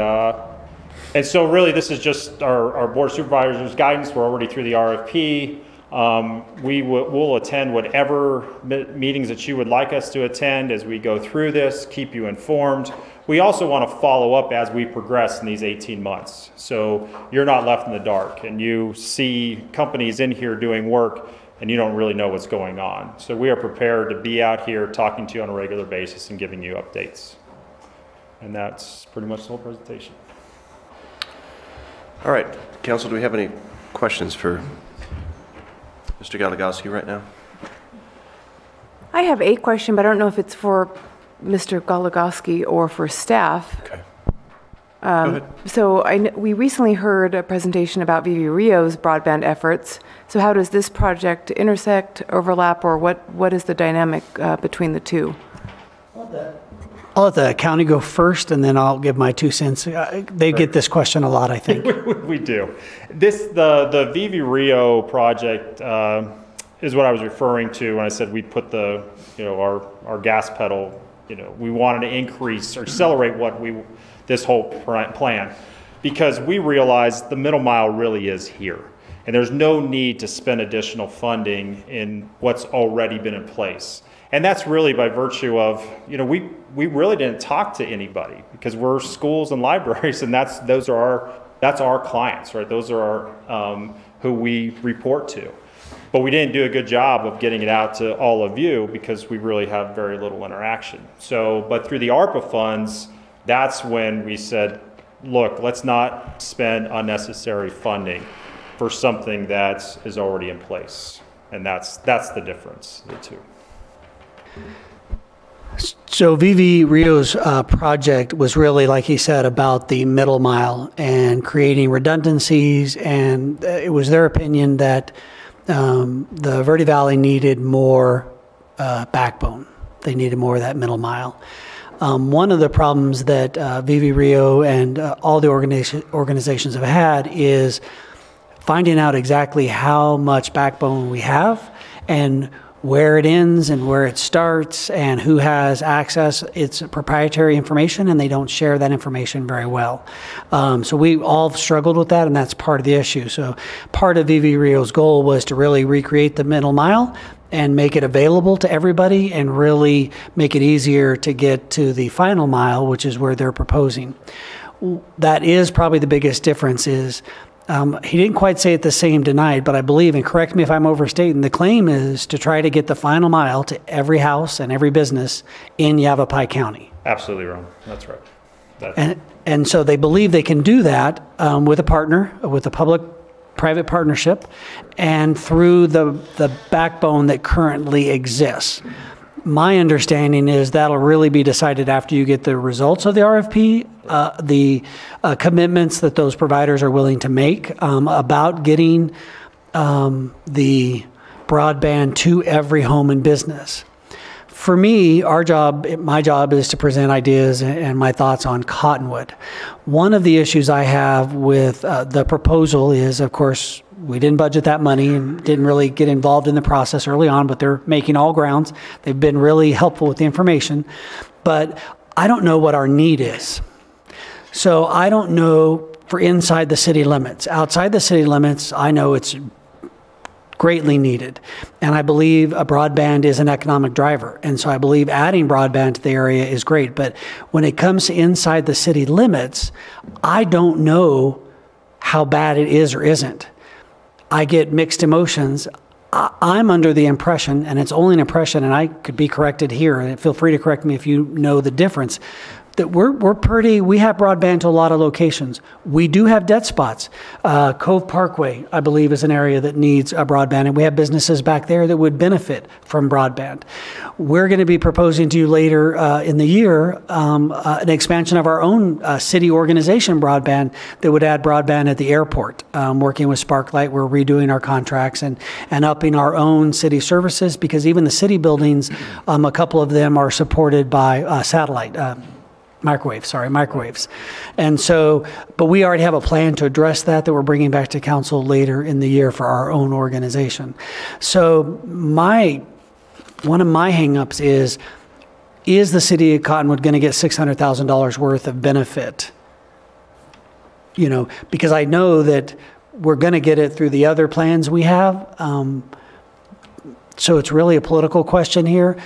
so really this is just our Board of Supervisors guidance. We're already through the RFP. We'll attend whatever meetings that you would like us to attend as we go through this, keep you informed. We also want to follow up as we progress in these 18 months. So you're not left in the dark and you see companies in here doing work and you don't really know what's going on. So we are prepared to be out here talking to you on a regular basis and giving you updates. And that's pretty much the whole presentation. All right, Council, do we have any questions for Mr. Galagowski right now? I have a question, but I don't know if it's for Mr. Galagowski or for staff. Okay. Go ahead. So we recently heard a presentation about VV Rio's broadband efforts. So how does this project intersect, overlap, or what is the dynamic between the two? I'll let the county go first, and then I'll give my 2 cents. They get this question a lot, I think. We do. The VV Rio project is what I was referring to when I said we put our gas pedal. We wanted to increase or accelerate this whole plan, because we realized the middle mile really is here, and there's no need to spend additional funding in what's already been in place. And that's really by virtue of, we really didn't talk to anybody because we're schools and libraries, and that's our clients, right? Those are our who we report to. But we didn't do a good job of getting it out to all of you because we really have very little interaction. So, but through the ARPA funds, that's when we said, look, let's not spend unnecessary funding for something that is already in place. And that's the difference, the two. So VV Rio's project was really, like he said, about the middle mile and creating redundancies, and it was their opinion that the Verde Valley needed more backbone. They needed more of that middle mile. One of the problems that VV Rio and all the organizations have had is finding out exactly how much backbone we have and where it ends and where it starts and who has access. It's proprietary information, and they don't share that information very well. So we all struggled with that, and that's part of the issue. So part of VV Rio's goal was to really recreate the middle mile and make it available to everybody and really make it easier to get to the final mile, which is where they're proposing. That is probably the biggest difference is he didn't quite say it the same tonight, but I believe, and correct me if I'm overstating, the claim is to try to get the final mile to every house and every business in Yavapai County. Absolutely wrong. That's right. And so they believe they can do that with a partner, with a public-private partnership, and through the backbone that currently exists. my understanding is that'll really be decided after you get the results of the RFP, the commitments that those providers are willing to make about getting the broadband to every home and business. For me, my job is to present ideas and my thoughts on Cottonwood. One of the issues I have with the proposal is, of course, we didn't budget that money and didn't really get involved in the process early on, but they're making all grounds. They've been really helpful with the information, but I don't know what our need is. So I don't know for inside the city limits. Outside the city limits, I know it's greatly needed. And I believe a broadband is an economic driver. And so I believe adding broadband to the area is great. But when it comes to inside the city limits, I don't know how bad it is or isn't. I get mixed emotions. I'm under the impression, and it's only an impression, and I could be corrected here, and feel free to correct me if you know the difference, that we have broadband to a lot of locations. We do have dead spots. Cove Parkway, I believe, is an area that needs a broadband, and we have businesses back there that would benefit from broadband. We're going to be proposing to you later in the year an expansion of our own city organization broadband that would add broadband at the airport. Working with Sparklight, we're redoing our contracts and upping our own city services, because even the city buildings, a couple of them are supported by satellite. Microwaves. And so, but we already have a plan to address that we're bringing back to council later in the year for our own organization. So one of my hangups is the city of Cottonwood going to get $600,000 worth of benefit? You know, because I know that we're going to get it through the other plans we have. So it's really a political question here.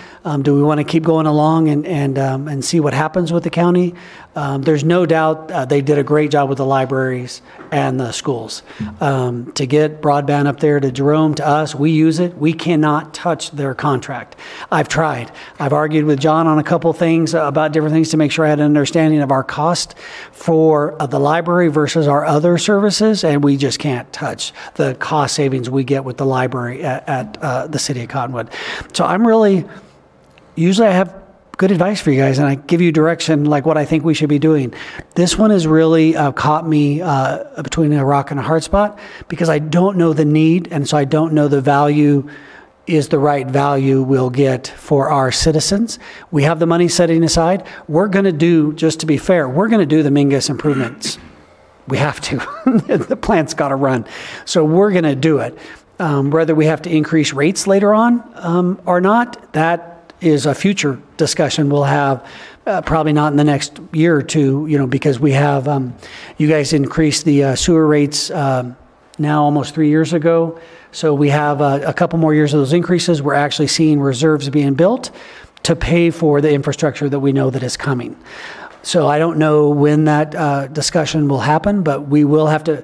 Do we want to keep going along and see what happens with the county? There's no doubt they did a great job with the libraries and the schools. To get broadband up there to Jerome, to us, we use it. We cannot touch their contract. I've tried. I've argued with John on a couple things about different things to make sure I had an understanding of our cost for the library versus our other services, and we just can't touch the cost savings we get with the library at the city of Cottonwood. So usually I have good advice for you guys, and I give you direction like what I think we should be doing. This one has really caught me between a rock and a hard spot, because I don't know the need, and so I don't know the value is the right value we'll get for our citizens. We have the money setting aside. We're going to do, just to be fair, we're going to do the Mingus improvements. We have to. The plant's got to run. So we're going to do it. Whether we have to increase rates later on or not, that is a future discussion we'll have, probably not in the next year or two, because we have, you guys increased the sewer rates now almost 3 years ago. So we have a couple more years of those increases. We're actually seeing reserves being built to pay for the infrastructure that we know that is coming. So I don't know when that discussion will happen, but we will have to.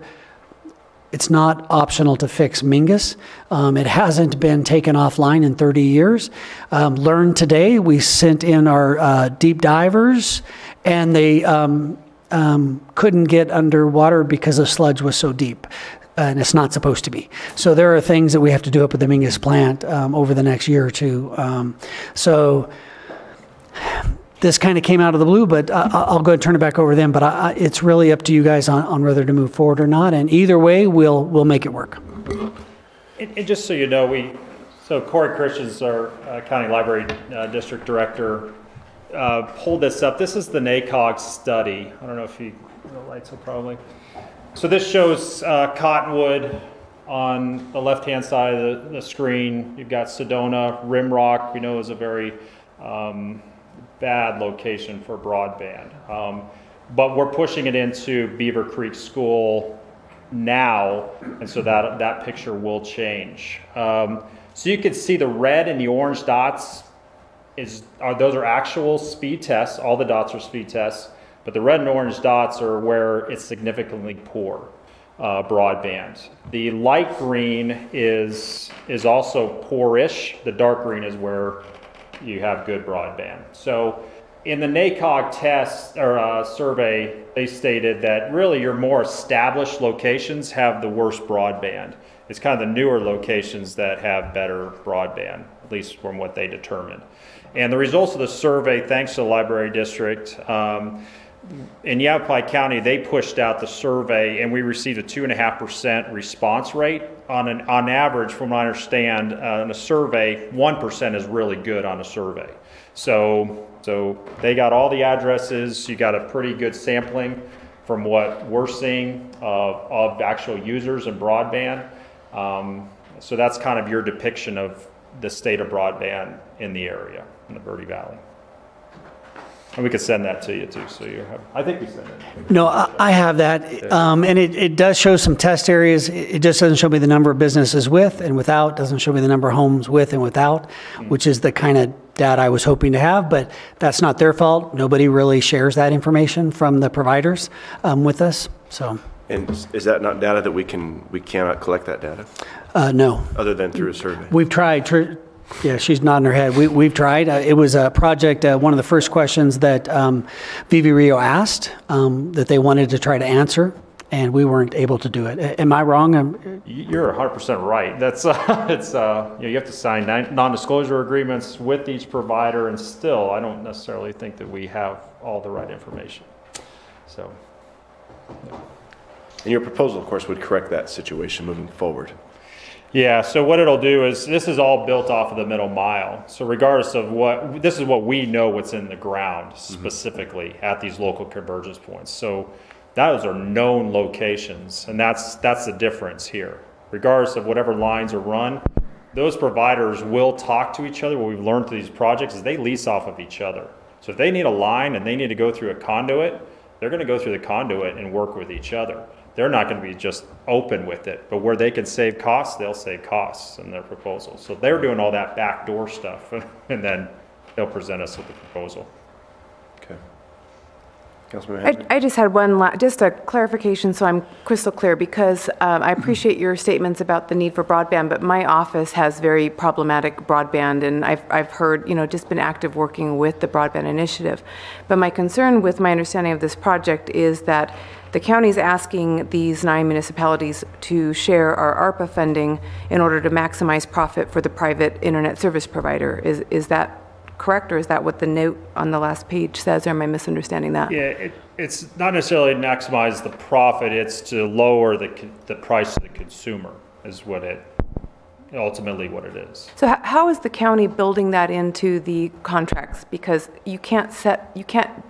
It's not optional to fix Mingus. It hasn't been taken offline in 30 years. Learned today, we sent in our deep divers, and they couldn't get underwater because the sludge was so deep. And it's not supposed to be. So there are things that we have to do up at the Mingus plant over the next year or two. So this kind of came out of the blue, but I'll go ahead and turn it back over to them. But it's really up to you guys on whether to move forward or not. And either way, we'll make it work. And just so you know, so Corey Christians, our County Library District Director, pulled this up. This is the NACOG study. I don't know if the lights will probably. So this shows Cottonwood on the left-hand side of the screen. You've got Sedona, Rimrock. We know is a very bad location for broadband. But we're pushing it into Beaver Creek School now, and so that picture will change. So you can see the red and the orange dots those are actual speed tests. All the dots are speed tests, but the red and orange dots are where it's significantly poor broadband. The light green is also poorish. The dark green is where you have good broadband. So in the NACOG test or survey, they stated that really your more established locations have the worst broadband. It's kind of the newer locations that have better broadband, at least from what they determined. And the results of the survey, thanks to the library district, in Yavapai County, they pushed out the survey, and we received a 2.5% response rate. On average, from what I understand, in a survey, 1% is really good on a survey. So they got all the addresses. You got a pretty good sampling from what we're seeing of actual users in broadband. So that's kind of your depiction of the state of broadband in the area, in the Verde Valley. And we could send that to you too, so you have, I think we sent it. No, I have that, and it does show some test areas. It just doesn't show me the number of businesses with and without, doesn't show me the number of homes with and without, which is the kind of data I was hoping to have, but that's not their fault. Nobody really shares that information from the providers with us, so. And is that not data that we cannot collect that data? No. Other than through a survey? We've tried. Yeah, she's nodding her head. We've tried. It was a project, one of the first questions that Vivi Rio asked that they wanted to try to answer, and we weren't able to do it. Am I wrong? You're 100% right. That's you have to sign non-disclosure agreements with each provider, and still, I don't necessarily think that we have all the right information. So. Yeah. And your proposal, of course, would correct that situation moving forward. Yeah, so what it'll do is, this is all built off of the middle mile. So regardless of this is what we know what's in the ground specifically at these local convergence points. So those are known locations, and that's the difference here. Regardless of whatever lines are run, those providers will talk to each other. What we've learned through these projects is they lease off of each other. So if they need a line and they need to go through a conduit, they're going to go through the conduit and work with each other. They're not going to be just open with it, but where they can save costs, they'll save costs in their proposal. So they're doing all that backdoor stuff, and then they'll present us with the proposal. Okay. Councilman I just had just a clarification so I'm crystal clear, because I appreciate your statements about the need for broadband, but my office has very problematic broadband, and I've heard, just been active working with the broadband initiative. But my concern with my understanding of this project is that the county's asking these 9 municipalities to share our ARPA funding in order to maximize profit for the private internet service provider. Is that correct, or is that what the note on the last page says, or am I misunderstanding that? Yeah, it's not necessarily to maximize the profit, it's to lower the price to the consumer is ultimately what it is. So how is the county building that into the contracts? Because you can't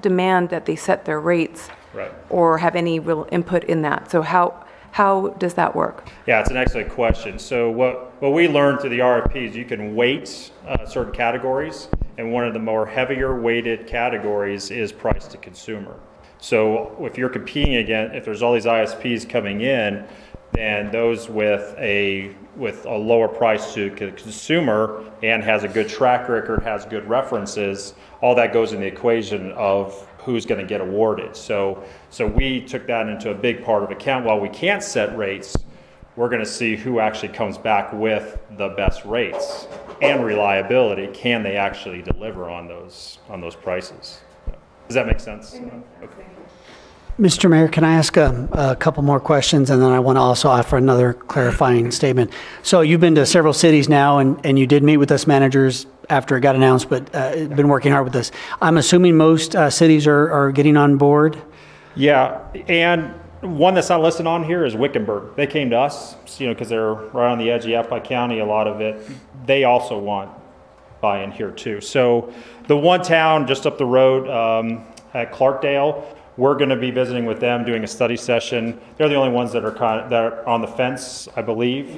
demand that they set their rates. Right. Or have any real input in that. So how does that work? Yeah, it's an excellent question. So what we learned through the RFPs, you can weight certain categories, and one of the more heavier weighted categories is price to consumer. So if you're competing if there's all these ISPs coming in, then those with a lower price to consumer and has a good track record, has good references, all that goes in the equation of who's going to get awarded. So we took that into a big part of account. While we can't set rates, we're going to see who actually comes back with the best rates and reliability. Can they actually deliver on those prices? Does that make sense? Okay. Mr. Mayor, can I ask a couple more questions, and then I want to also offer another clarifying statement. So you've been to several cities now, and you did meet with us managers after it got announced, but been working hard with this. I'm assuming most cities are getting on board? Yeah, and one that's not listed on here is Wickenburg. They came to us, because they're right on the edge of Yavapai County, a lot of it. They also want buy-in here too. So the one town just up the road at Clarkdale, we're going to be visiting with them, doing a study session. They're the only ones that are on the fence, I believe.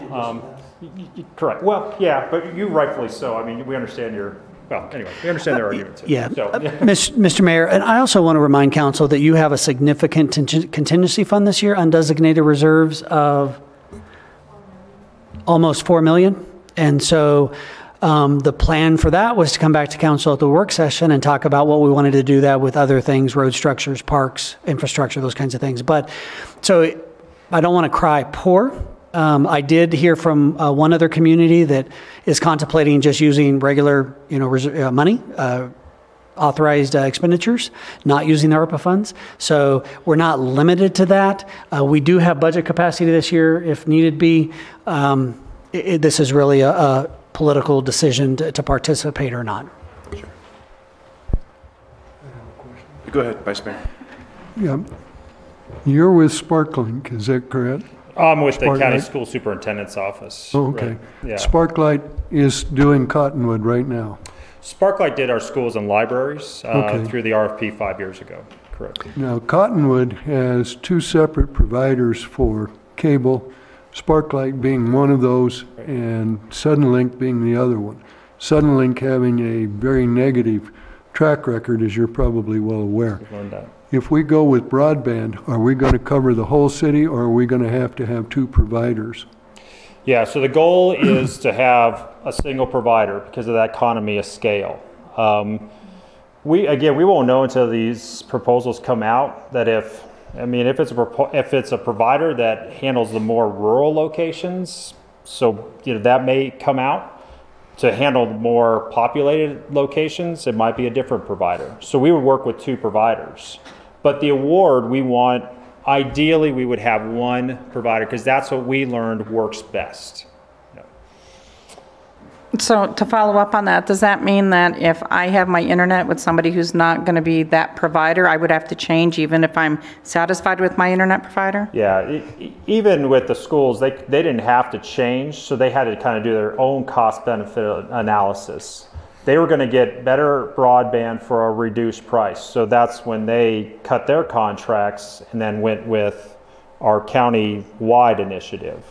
Correct. Well, yeah, but you rightfully so. I mean, we understand we understand their argument too. Yeah. So, Mr. Mayor, and I also want to remind council that you have a significant contingency fund this year, undesignated reserves of almost $4 million. And so the plan for that was to come back to council at the work session and talk about what we wanted to do that with other things, road structures, parks, infrastructure, those kinds of things. But so I don't want to cry poor. I did hear from one other community that is contemplating just using regular, money, authorized expenditures, not using the ARPA funds. So we're not limited to that. We do have budget capacity this year if needed be. This is really a political decision to participate or not. Sure. Go ahead, Vice Mayor. Yeah. You're with Sparklink, is that correct? I'm with the county Sparklight? school superintendent's office. Oh, okay. Right. Yeah. Sparklight is doing Cottonwood right now. Sparklight did our schools and libraries Okay. through the RFP 5 years ago. Correct. Now, Cottonwood has two separate providers for cable, Sparklight being one of those and Suddenlink being the other one. Suddenlink having a very negative track record, as you're probably well aware. We've learned that. If we go with broadband, are we going to cover the whole city, or are we going to have two providers? Yeah, so the goal is to have a single provider because of that economy of scale. We won't know until these proposals come out that if it's a provider that handles the more rural locations, so that may come out. To handle more populated locations, it might be a different provider. So we would work with two providers. But the award ideally we would have one provider because that's what we learned works best. So to follow up on that, does that mean that if I have my internet with somebody who's not going to be that provider, I would have to change even if I'm satisfied with my internet provider? Yeah, even with the schools, they didn't have to change, so they had to kind of do their own cost-benefit analysis. They were going to get better broadband for a reduced price, so that's when they cut their contracts and then went with our county-wide initiative.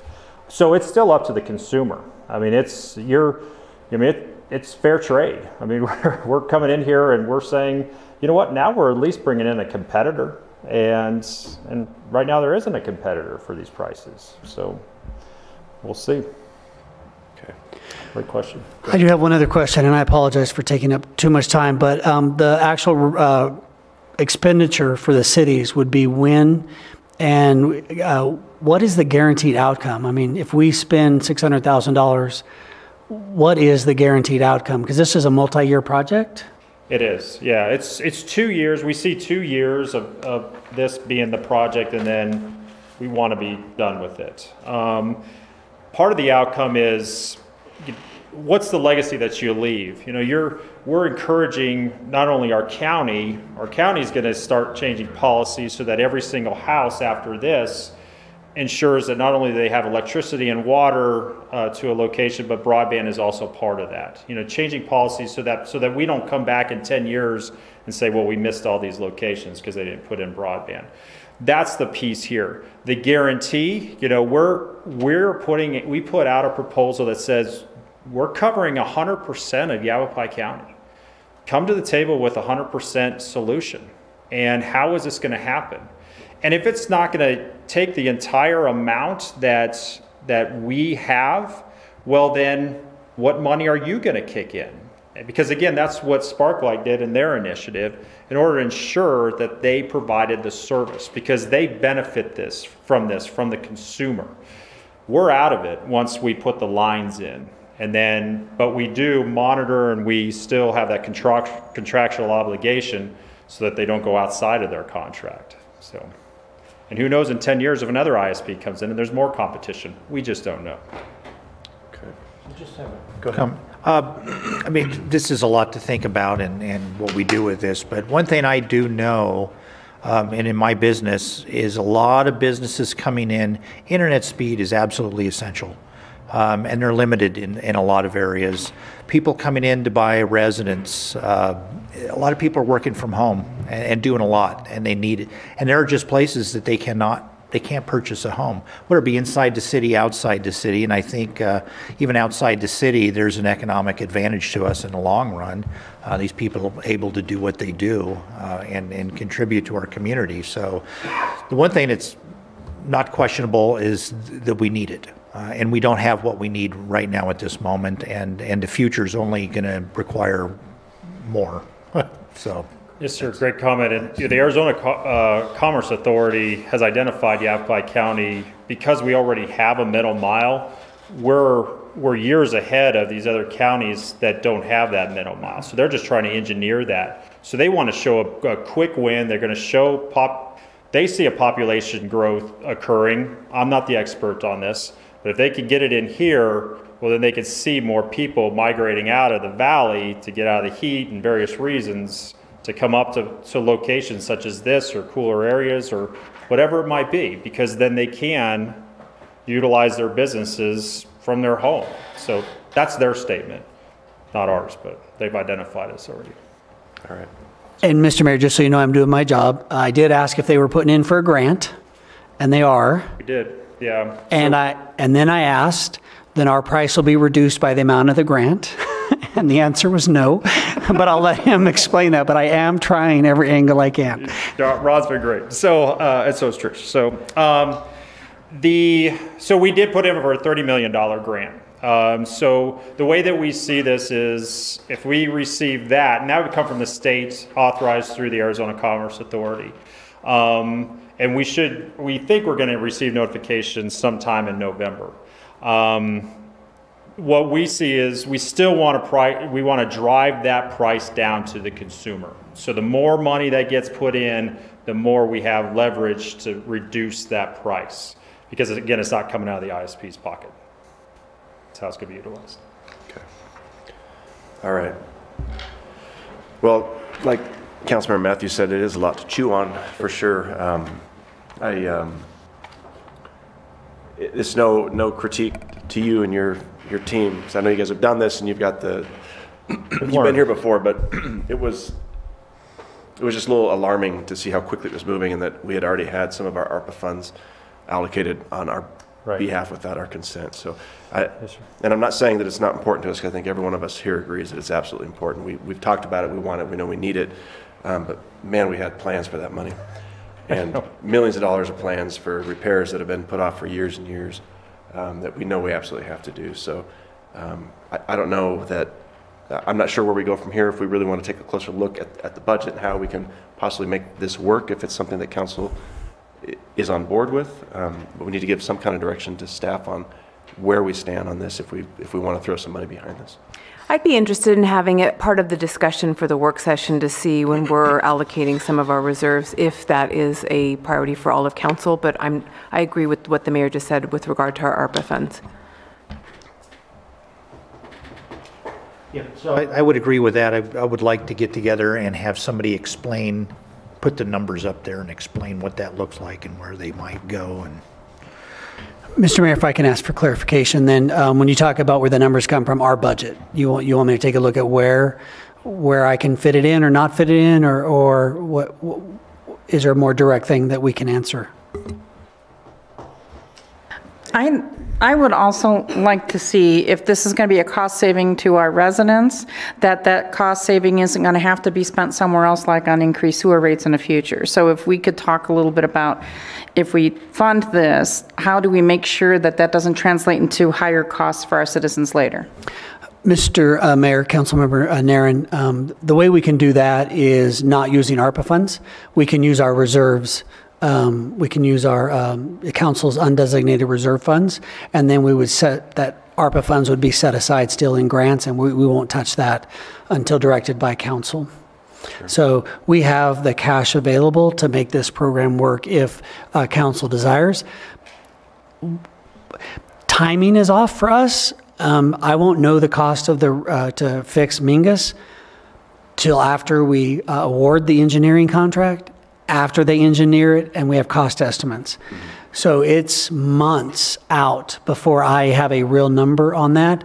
So it's still up to the consumer. I mean, it's fair trade. I mean, we're coming in here and we're saying, you know what? Now we're at least bringing in a competitor, and right now there isn't a competitor for these prices. So we'll see. Okay. Great question. I do have one other question, and I apologize for taking up too much time, but the actual expenditure for the cities would be when and what is the guaranteed outcome? I mean, if we spend $600,000, what is the guaranteed outcome? Because this is a multi-year project. It is, yeah. It's 2 years. We see 2 years of this being the project, and then we want to be done with it. Part of the outcome is what's the legacy that you leave? We're encouraging not only our county is going to start changing policies so that every single house after this ensures that not only do they have electricity and water to a location, but broadband is also part of that. Changing policies so that we don't come back in 10 years and say, well, we missed all these locations because they didn't put in broadband. That's the piece here. The guarantee, we put out a proposal that says we're covering 100% of Yavapai County. Come to the table with 100% solution. And how is this going to happen? And if it's not going to take the entire amount that we have, well then, what money are you going to kick in? Because again, that's what Sparklight did in their initiative in order to ensure that they provided the service, because they benefit from the consumer. We're out of it once we put the lines in. But we do monitor, and we still have that contractual obligation so that they don't go outside of their contract. So, and who knows, in 10 years if another ISP comes in and there's more competition. We just don't know. Okay. Go ahead. I mean, this is a lot to think about and what we do with this, but one thing I do know, and in my business, is a lot of businesses coming in. Internet speed is absolutely essential. And they're limited in a lot of areas. People coming in to buy a residence, a lot of people are working from home and doing a lot, and they need it. And there are just places that they can't purchase a home, whether it be inside the city, outside the city. And I think even outside the city, there's an economic advantage to us in the long run. These people are able to do what they do and contribute to our community. So the one thing that's not questionable is that we need it. And we don't have what we need right now at this moment, and the future is only going to require more. So. Yes, sir. Great comment. And the Arizona Commerce Authority has identified Yavapai County because we already have a middle mile. We're years ahead of these other counties that don't have that middle mile. So they're just trying to engineer that. So they want to show a quick win. They're going to show they see a population growth occurring. I'm not the expert on this. But if they could get it in here, well, then they could see more people migrating out of the valley to get out of the heat and various reasons to come up to locations such as this or cooler areas or whatever it might be, because then they can utilize their businesses from their home. So that's their statement, not ours, but they've identified us already. All right. And Mr. Mayor, just so you know, I'm doing my job. I did ask if they were putting in for a grant, and they are. We did, yeah. And then I asked, then our price will be reduced by the amount of the grant. And the answer was no, but I'll let him explain that. But I am trying every angle I can. Rod's been great. So, and so is Trish. So, so we did put in for a $30 million grant. So the way that we see this is if we receive that, and that would come from the state authorized through the Arizona Commerce Authority. And we think we're going to receive notification sometime in November. What we see is we still want to drive that price down to the consumer. So the more money that gets put in, the more we have leverage to reduce that price. Because again, it's not coming out of the ISP's pocket. That's how it's going to be utilized. Okay. All right. Well, like Councilmember Matthews said, it is a lot to chew on for sure. It's no critique to you and your team. So I know you guys have done this and you've got you've been here before, but it was just a little alarming to see how quickly it was moving and that we had already had some of our ARPA funds allocated on our behalf without our consent. So, and I'm not saying that it's not important to us, because I think every one of us here agrees that it's absolutely important. We've talked about it, we want it, we know we need it, but man, we had plans for that money. And millions of dollars of plans for repairs that have been put off for years and years that we know we absolutely have to do. So I don't know that, I'm not sure where we go from here if we really want to take a closer look at the budget and how we can possibly make this work if it's something that council is on board with. But we need to give some kind of direction to staff on where we stand on this if we want to throw some money behind this. I'd be interested in having it part of the discussion for the work session to see when we're allocating some of our reserves, if that is a priority for all of council. But I agree with what the mayor just said with regard to our ARPA funds. Yeah, so I would agree with that. I would like to get together and have somebody explain, put the numbers up there and explain what that looks like and where they might go. And Mr. Mayor, if I can ask for clarification, then when you talk about where the numbers come from, our budget, you want me to take a look at where I can fit it in or not fit it in, or what is there a more direct thing that we can answer? I would also like to see if this is going to be a cost saving to our residents, that cost saving isn't going to have to be spent somewhere else, like on increased sewer rates in the future. So if we could talk a little bit about, if we fund this, how do we make sure that doesn't translate into higher costs for our citizens later? Mr. Mayor, Councilmember Naren, the way we can do that is not using ARPA funds. We can use our reserves. We can use our council's undesignated reserve funds, and then we would set that ARPA funds would be set aside still in grants, and we won't touch that until directed by council. Sure. So we have the cash available to make this program work if council desires. Timing is off for us. I won't know the cost of to fix Mingus till after we award the engineering contract, after they engineer it, and we have cost estimates. Mm-hmm. So it's months out before I have a real number on that.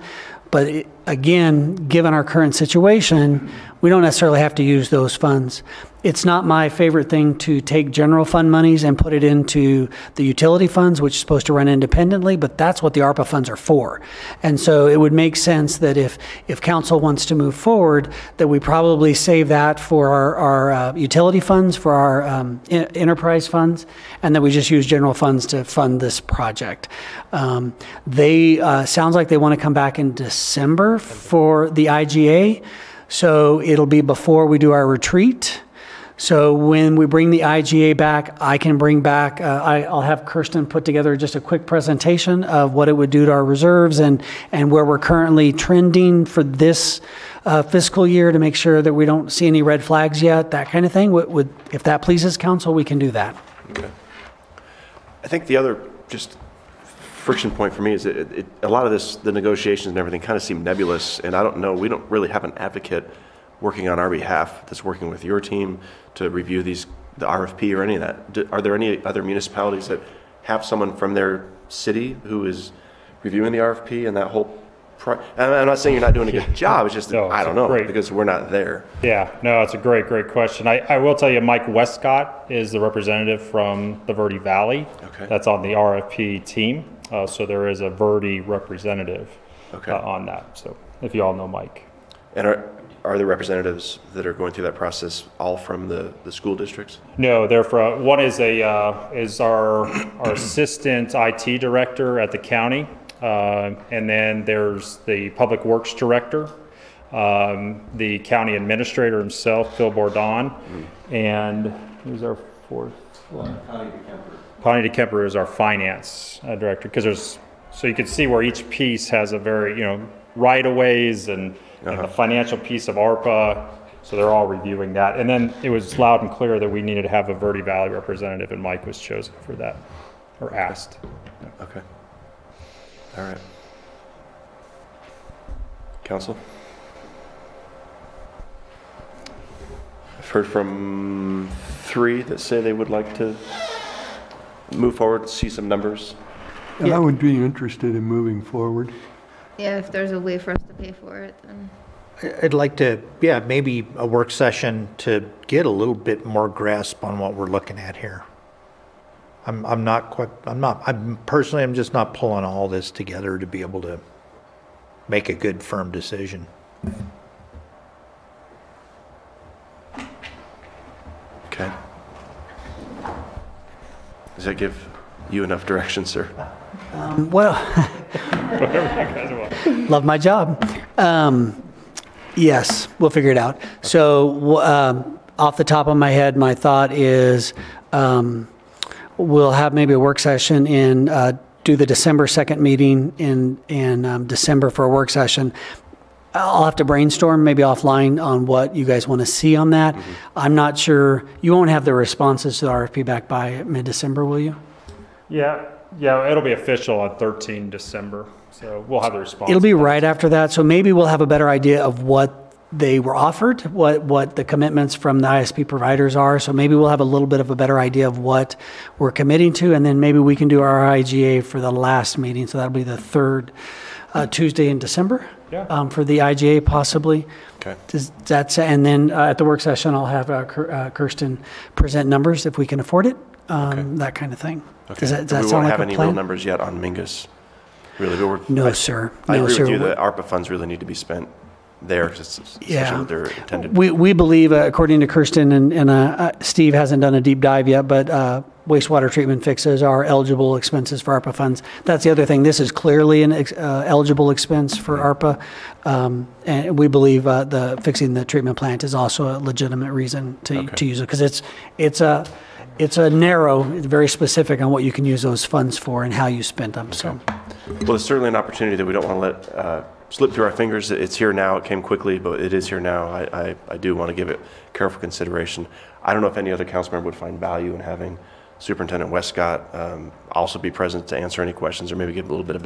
But again, given our current situation, we don't necessarily have to use those funds. It's not my favorite thing to take general fund monies and put it into the utility funds, which is supposed to run independently, but that's what the ARPA funds are for. And so it would make sense that if council wants to move forward, that we probably save that for our utility funds, for our enterprise funds, and that we just use general funds to fund this project. Sounds like they want to come back in December for the IGA. So it'll be before we do our retreat. So when we bring the IGA back, I can bring back, I'll have Kirsten put together just a quick presentation of what it would do to our reserves and where we're currently trending for this fiscal year to make sure that we don't see any red flags yet, that kind of thing. If that pleases council, we can do that. Okay. I think the other just friction point for me is a lot of this, the negotiations and everything kind of seem nebulous, and I don't know, we don't really have an advocate working on our behalf that's working with your team to review the RFP or any of that? Are there any other municipalities that have someone from their city who is reviewing the RFP and that whole and I'm not saying you're not doing a good job, it's just that I don't know, because we're not there. Yeah, no, it's a great question. I will tell you, Mike Westcott is the representative from the Verde Valley. Okay. That's on the RFP team. So there is a Verde representative on that. So if you all know Mike. And are the representatives that are going through that process all from the school districts? No, they're from, one is our assistant IT director at the county. And then there's the public works director, the county administrator himself, Phil Bourdon, and who's our fourth one? Connie DeKemper is our finance director, because so you can see where each piece has a very, right-of-ways and the financial piece of ARPA, so they're all reviewing that. And then it was loud and clear that we needed to have a Verde Valley representative, and Mike was chosen for that, or asked. Okay. All right. Council? I've heard from 3 that say they would like to move forward, see some numbers. Yeah. I would be interested in moving forward. Yeah, if there's a way for us to pay for it, then. I'd like to, maybe a work session to get a little bit more grasp on what we're looking at here. I'm just not pulling all this together to be able to make a good, firm decision. Okay. Does that give you enough direction, sir? Love my job. Yes, we'll figure it out. So off the top of my head, my thought is we'll have maybe a work session do the December 2nd meeting in December for a work session. I'll have to brainstorm maybe offline on what you guys want to see on that. Mm-hmm. I'm not sure, you won't have the responses to the RFP back by mid-December, will you? Yeah, it'll be official on 13 December, so we'll have the response. It'll be right after that, so maybe we'll have a better idea of what they were offered, what the commitments from the ISP providers are. So maybe we'll have a little bit of a better idea of what we're committing to, and then maybe we can do our IGA for the last meeting. So that'll be the third Tuesday in December for the IGA possibly. Okay. And then at the work session, I'll have Kirsten present numbers if we can afford it, that kind of thing. Okay. Does that we sound won't like have a any plan? real numbers yet on Mingus, really. No, sir. I agree with you that ARPA funds really need to be spent there, yeah. they're intended. We believe, according to Kirsten, and Steve hasn't done a deep dive yet, but wastewater treatment fixes are eligible expenses for ARPA funds. That's the other thing. This is clearly an eligible expense for ARPA, and we believe the fixing the treatment plant is also a legitimate reason to use it, because it's a narrow, it's very specific on what you can use those funds for and how you spent them. So, well, it's certainly an opportunity that we don't want to let slip through our fingers. It's here now. It came quickly, but it is here now. I do want to give it careful consideration. I don't know if any other council member would find value in having Superintendent Westcott also be present to answer any questions, or maybe give a little bit of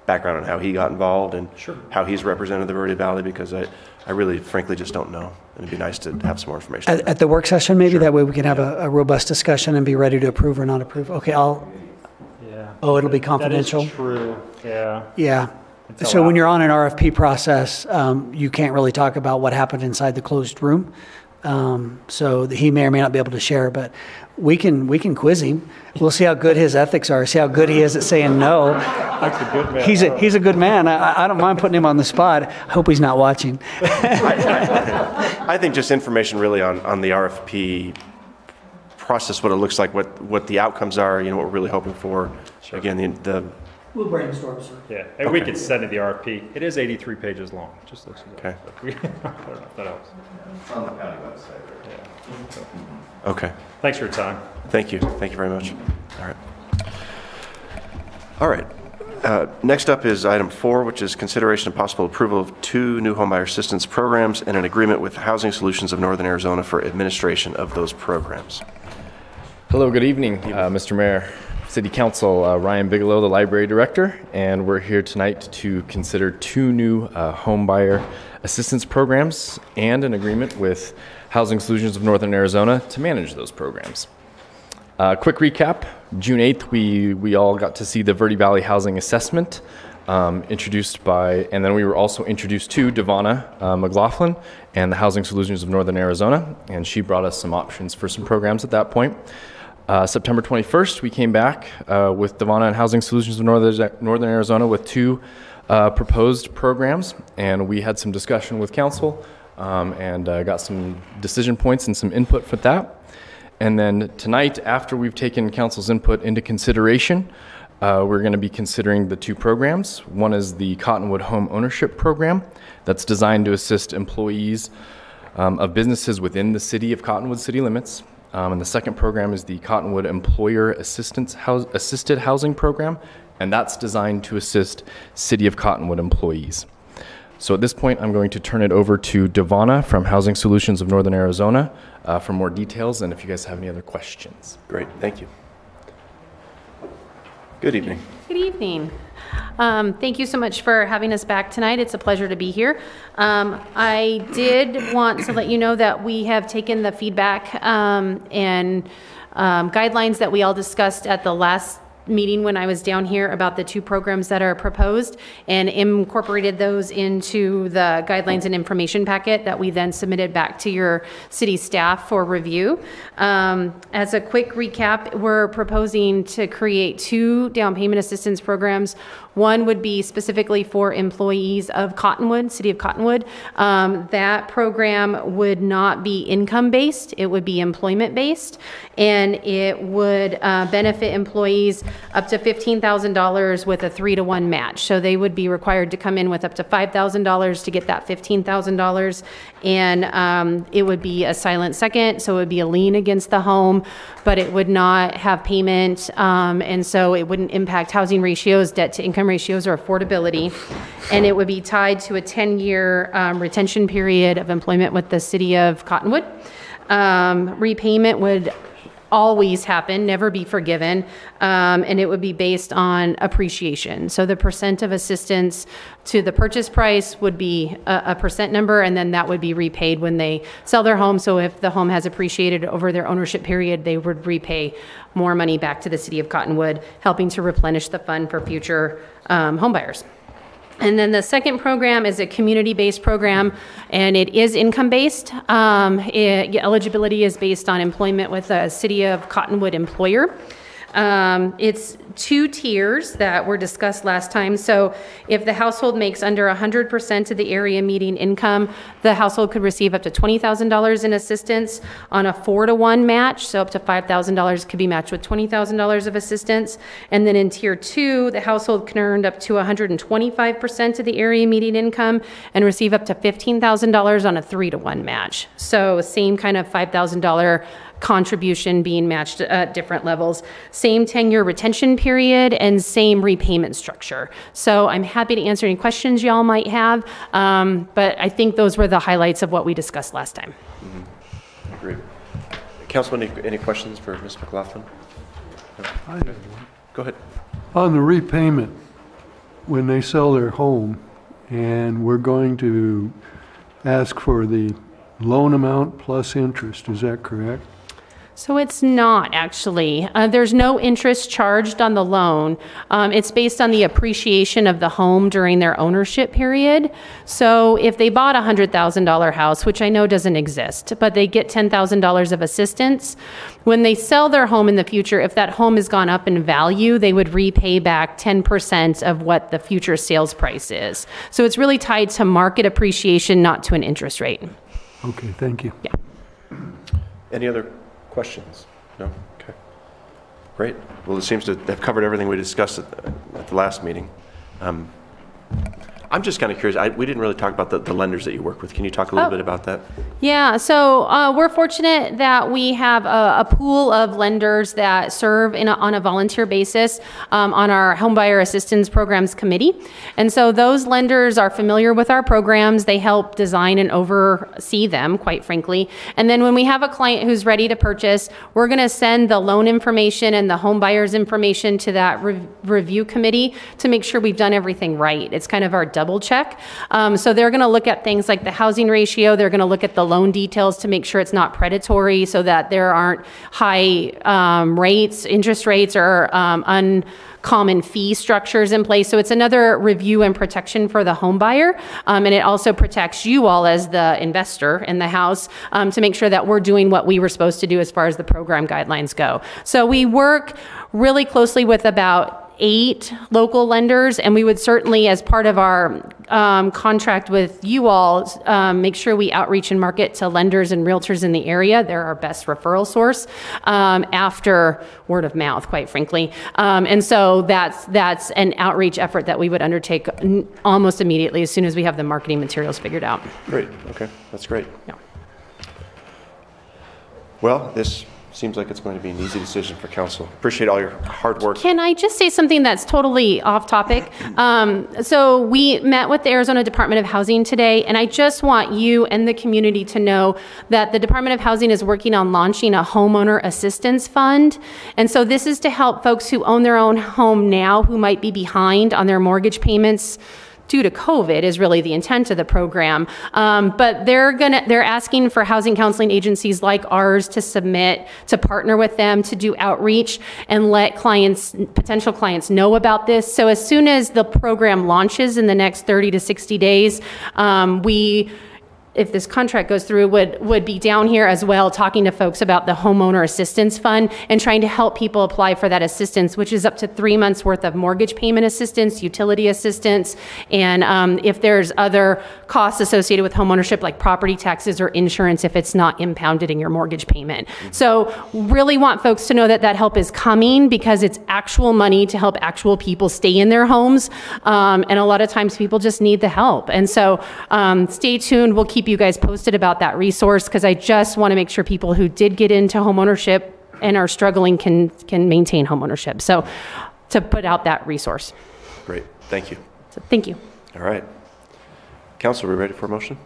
background on how he got involved and how he's represented the Verde Valley, because I really, frankly, just don't know. And it'd be nice to have some more information. At the work session, maybe? That way we can have a robust discussion and be ready to approve or not approve. Okay, it'll be confidential? That is true, yeah. Yeah. So when you're on an RFP process, you can't really talk about what happened inside the closed room. So he may or may not be able to share, but we can quiz him. We'll see how good his ethics are, see how good he is at saying no. That's a good man. He's a good man. I don't mind putting him on the spot. I hope he's not watching. I think just information really on the RFP process, what it looks like, what the outcomes are, what we're really hoping for. Sure. Again, We'll brainstorm, sir. Yeah, and we could send it the RFP. It is 83 pages long. Just looks okay. I don't know if that helps. It's on the county website. Yeah. Okay. Thanks for your time. Thank you. Thank you very much. All right. Next up is item 4, which is consideration and possible approval of 2 new homebuyer assistance programs and an agreement with Housing Solutions of Northern Arizona for administration of those programs. Hello, good evening, Mr. Mayor. City Council, Ryan Bigelow, the Library Director, and we're here tonight to consider 2 new homebuyer assistance programs and an agreement with Housing Solutions of Northern Arizona to manage those programs. Quick recap, June 8th, we all got to see the Verde Valley Housing Assessment introduced by, and then we were also introduced to Devonna McLaughlin and the Housing Solutions of Northern Arizona, and she brought us some options for some programs at that point. September 21st, we came back with Devonna and Housing Solutions of Northern Arizona with 2 proposed programs, and we had some discussion with council and got some decision points and some input for that. And then tonight, after we've taken council's input into consideration, we're going to be considering the 2 programs. One is the Cottonwood Home Ownership Program that's designed to assist employees of businesses within the city of Cottonwood city limits. And the second program is the Cottonwood Employer Assisted Housing Program, and that's designed to assist City of Cottonwood employees. So at this point, I'm going to turn it over to Devonna from Housing Solutions of Northern Arizona for more details, and if you guys have any other questions. Great, thank you. Good evening. Good evening. Thank you so much for having us back tonight. It's a pleasure to be here. I did want to let you know that we have taken the feedback and guidelines that we all discussed at the last meeting when I was down here about the 2 programs that are proposed and incorporated those into the guidelines and information packet that we then submitted back to your city staff for review. As a quick recap, we're proposing to create 2 down payment assistance programs. One would be specifically for employees of Cottonwood, City of Cottonwood. That program would not be income-based, it would be employment-based, and it would benefit employees up to $15,000 with a 3-to-1 match. So they would be required to come in with up to $5,000 to get that $15,000, and it would be a silent second, so it would be a lien against the home, but it would not have payment, and so it wouldn't impact housing ratios, debt to income ratios, or affordability, and it would be tied to a 10-year retention period of employment with the City of Cottonwood. Repayment would always happen, never be forgiven, and it would be based on appreciation. So the percent of assistance to the purchase price would be a percent number, and then that would be repaid when they sell their home. So if the home has appreciated over their ownership period, they would repay more money back to the City of Cottonwood, helping to replenish the fund for future home buyers. And then the second program is a community-based program, and it is income-based. Eligibility is based on employment with a City of Cottonwood employer. It's 2 tiers that were discussed last time. So if the household makes under 100% of the area median income, the household could receive up to $20,000 in assistance on a 4-to-1 match. So up to $5,000 could be matched with $20,000 of assistance. And then in tier 2, the household can earn up to 125% of the area median income and receive up to $15,000 on a 3-to-1 match. So same kind of $5,000 contribution being matched at different levels. Same 10-year retention period and same repayment structure. So I'm happy to answer any questions y'all might have, but I think those were the highlights of what we discussed last time. Mm-hmm. Great. Councilman, any questions for Ms. McLaughlin? No? I have one. Go ahead. On the repayment, when they sell their home, and we're going to ask for the loan amount plus interest, is that correct? So it's not actually. There's no interest charged on the loan. It's based on the appreciation of the home during their ownership period. So if they bought a $100,000 house, which I know doesn't exist, but they get $10,000 of assistance, when they sell their home in the future, if that home has gone up in value, they would repay back 10% of what the future sales price is. So it's really tied to market appreciation, not to an interest rate. Okay, thank you. Yeah. Any other questions? No? Okay. Great. Well, it seems to have covered everything we discussed at the last meeting. I'm just kind of curious. We didn't really talk about the lenders that you work with. Can you talk a little bit about that? Yeah, so we're fortunate that we have a pool of lenders that serve on a volunteer basis on our Homebuyer Assistance Programs Committee. And so those lenders are familiar with our programs. They help design and oversee them, quite frankly. And then when we have a client who's ready to purchase, we're going to send the loan information and the home buyer's information to that review committee to make sure we've done everything right. It's kind of our double check. So they're going to look at things like the housing ratio. They're going to look at the loan details to make sure it's not predatory, so that there aren't high interest rates, or uncommon fee structures in place. So it's another review and protection for the home buyer. And it also protects you all as the investor in the house to make sure that we're doing what we were supposed to do as far as the program guidelines go. So we work really closely with about 8 local lenders, and we would certainly, as part of our contract with you all, make sure we outreach and market to lenders and realtors in the area. They're our best referral source after word of mouth, quite frankly. And so that's an outreach effort that we would undertake almost immediately as soon as we have the marketing materials figured out. Great. Okay, that's great. Yeah. Well, this seems like it's going to be an easy decision for council. Appreciate all your hard work. Can I just say something that's totally off topic? So we met with the Arizona Department of Housing today, and I just want you and the community to know that the Department of Housing is working on launching a homeowner assistance fund. And so this is to help folks who own their own home now who might be behind on their mortgage payments due to COVID, is really the intent of the program. But they're asking for housing counseling agencies like ours to submit, to partner with them, to do outreach and let potential clients know about this. So as soon as the program launches in the next 30 to 60 days, if this contract goes through, would be down here as well, talking to folks about the homeowner assistance fund and trying to help people apply for that assistance, which is up to 3 months worth of mortgage payment assistance, utility assistance, and if there's other costs associated with homeownership, like property taxes or insurance, if it's not impounded in your mortgage payment. So really want folks to know that that help is coming, because it's actual money to help actual people stay in their homes. And a lot of times people just need the help. And so stay tuned. We'll keep you guys posted about that resource, because I just want to make sure people who did get into homeownership and are struggling can maintain homeownership. So to put out that resource. Great, thank you. So thank you. All right. Council, are we ready for a motion?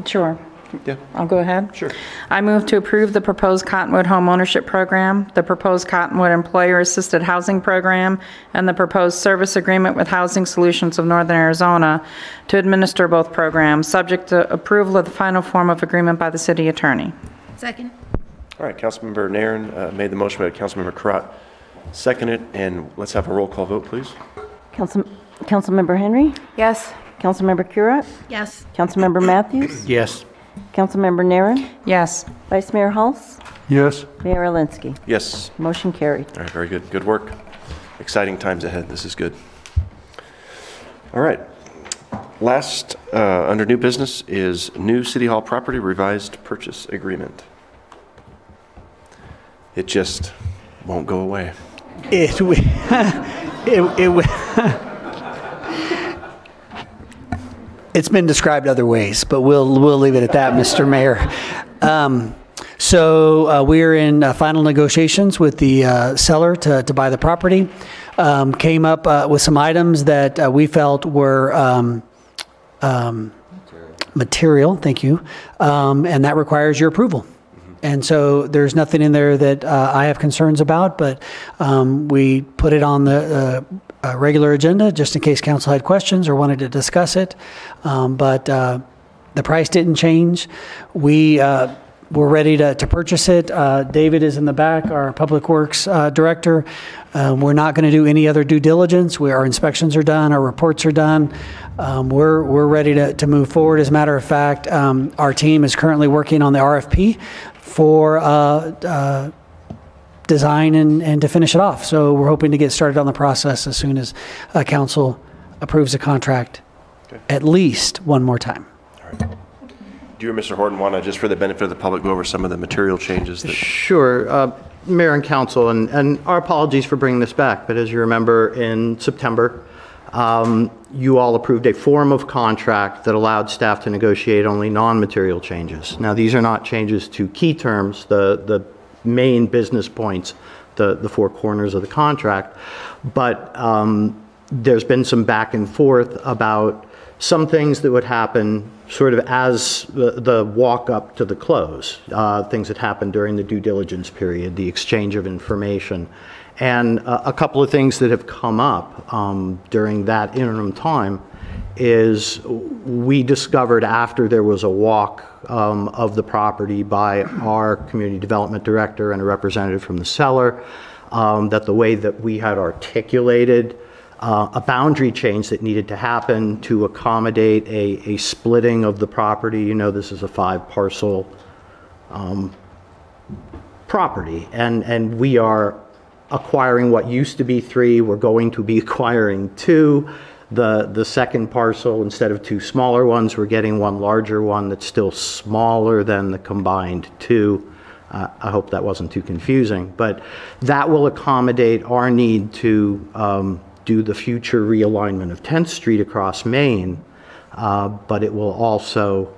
Sure. Yeah. I'll go ahead. Sure. I move to approve the proposed Cottonwood Home Ownership Program, the proposed Cottonwood Employer Assisted Housing Program, and the proposed service agreement with Housing Solutions of Northern Arizona to administer both programs, subject to approval of the final form of agreement by the city attorney. Second. All right, Councilmember Nairn made the motion, but Councilmember Karat seconded, and let's have a roll call vote, please. Councilmember Henry? Yes. Councilmember Kurat? Yes. Councilmember Matthews? Yes. Councilmember Nairn? Yes. Vice Mayor Hulse? Yes. Mayor Alinsky? Yes. Motion carried. All right, very good. Good work. Exciting times ahead. This is good. All right. Last, under new business, is new City Hall property revised purchase agreement. It just won't go away. It's been described other ways, but we'll leave it at that, Mr. Mayor. So we're in final negotiations with the seller to buy the property. Came up with some items that we felt were material, thank you, and that requires your approval. And so there's nothing in there that I have concerns about, but we put it on the regular agenda just in case council had questions or wanted to discuss it. But the price didn't change. We're ready to purchase it. David is in the back, our Public Works Director. We're not going to do any other due diligence. Our inspections are done. Our reports are done. We're ready to move forward. As a matter of fact, our team is currently working on the RFP for design and to finish it off. So we're hoping to get started on the process as soon as council approves the contract at least one more time. All right. Do you or Mr. Horton want to, just for the benefit of the public, go over some of the material changes? Sure. Mayor and Council, and our apologies for bringing this back, but as you remember, in September, you all approved a form of contract that allowed staff to negotiate only non-material changes. Now, these are not changes to key terms, the main business points, the four corners of the contract, but there's been some back and forth about some things that would happen sort of as the walk up to the close, things that happened during the due diligence period, the exchange of information. And a couple of things that have come up during that interim time is we discovered after there was a walk of the property by our community development director and a representative from the seller, that the way that we had articulated a boundary change that needed to happen to accommodate a splitting of the property. You know, this is a 5-parcel property, and we are acquiring what used to be 3. We're going to be acquiring 2. The second parcel, instead of 2 smaller ones, we're getting 1 larger one that's still smaller than the combined 2. I hope that wasn't too confusing, but that will accommodate our need to do the future realignment of 10th Street across Main, but it will also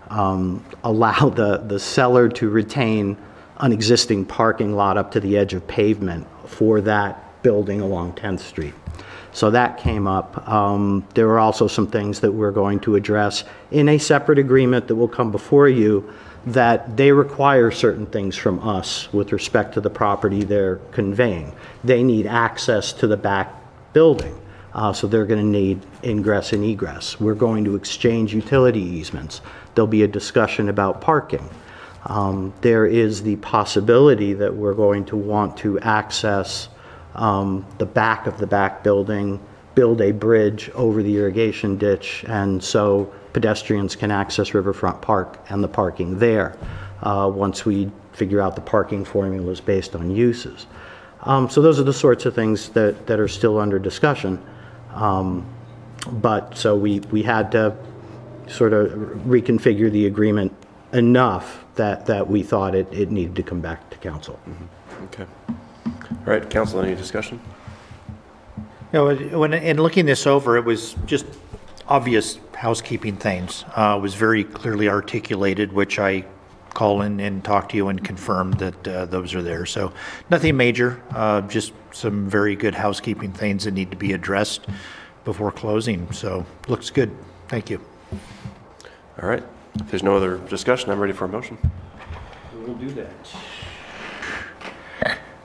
allow the seller to retain an existing parking lot up to the edge of pavement for that building along 10th Street. So that came up. There are also some things that we're going to address in a separate agreement that will come before you, that they require certain things from us with respect to the property they're conveying. They need access to the back building, so they're going to need ingress and egress. We're going to exchange utility easements. There'll be a discussion about parking. There is the possibility that we're going to want to access the back of the back building, build a bridge over the irrigation ditch, and so pedestrians can access Riverfront Park and the parking there once we figure out the parking formulas based on uses. So those are the sorts of things that are still under discussion. But so we had to sort of reconfigure the agreement enough that we thought it needed to come back to council. Mm-hmm. Okay. All right, council, any discussion? You know, in looking this over, it was just obvious housekeeping things. It was very clearly articulated, which I call in and talk to you and confirm that those are there. So nothing major, just some very good housekeeping things that need to be addressed before closing. So looks good. Thank you. All right. If there's no other discussion, I'm ready for a motion. We'll do that.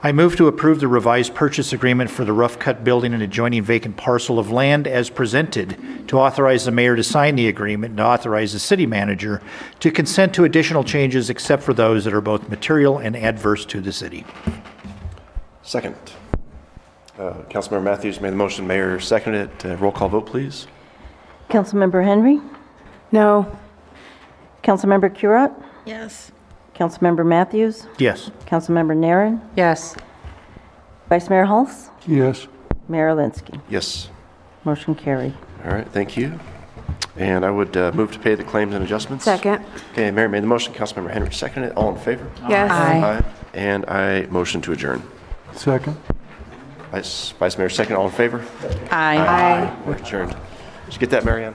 I move to approve the revised purchase agreement for the rough cut building and adjoining vacant parcel of land as presented, to authorize the mayor to sign the agreement and to authorize the city manager to consent to additional changes except for those that are both material and adverse to the city. Second. Councilmember Matthews made the motion, Mayor seconded it. Roll call vote, please. Councilmember Henry? No. Councilmember Curott? Yes. Councilmember Matthews? Yes. Councilmember Naren? Yes. Vice Mayor Hulse? Yes. Mayor Alinsky? Yes. Motion carried. All right, thank you. And I would move to pay the claims and adjustments. Second. Okay, Mayor made the motion, Councilmember Henry seconded it. All in favor? Yes. Aye. And I motion to adjourn. Second. Vice Mayor second, all in favor? Aye. Aye. We're adjourned. Did you get that, Marianne?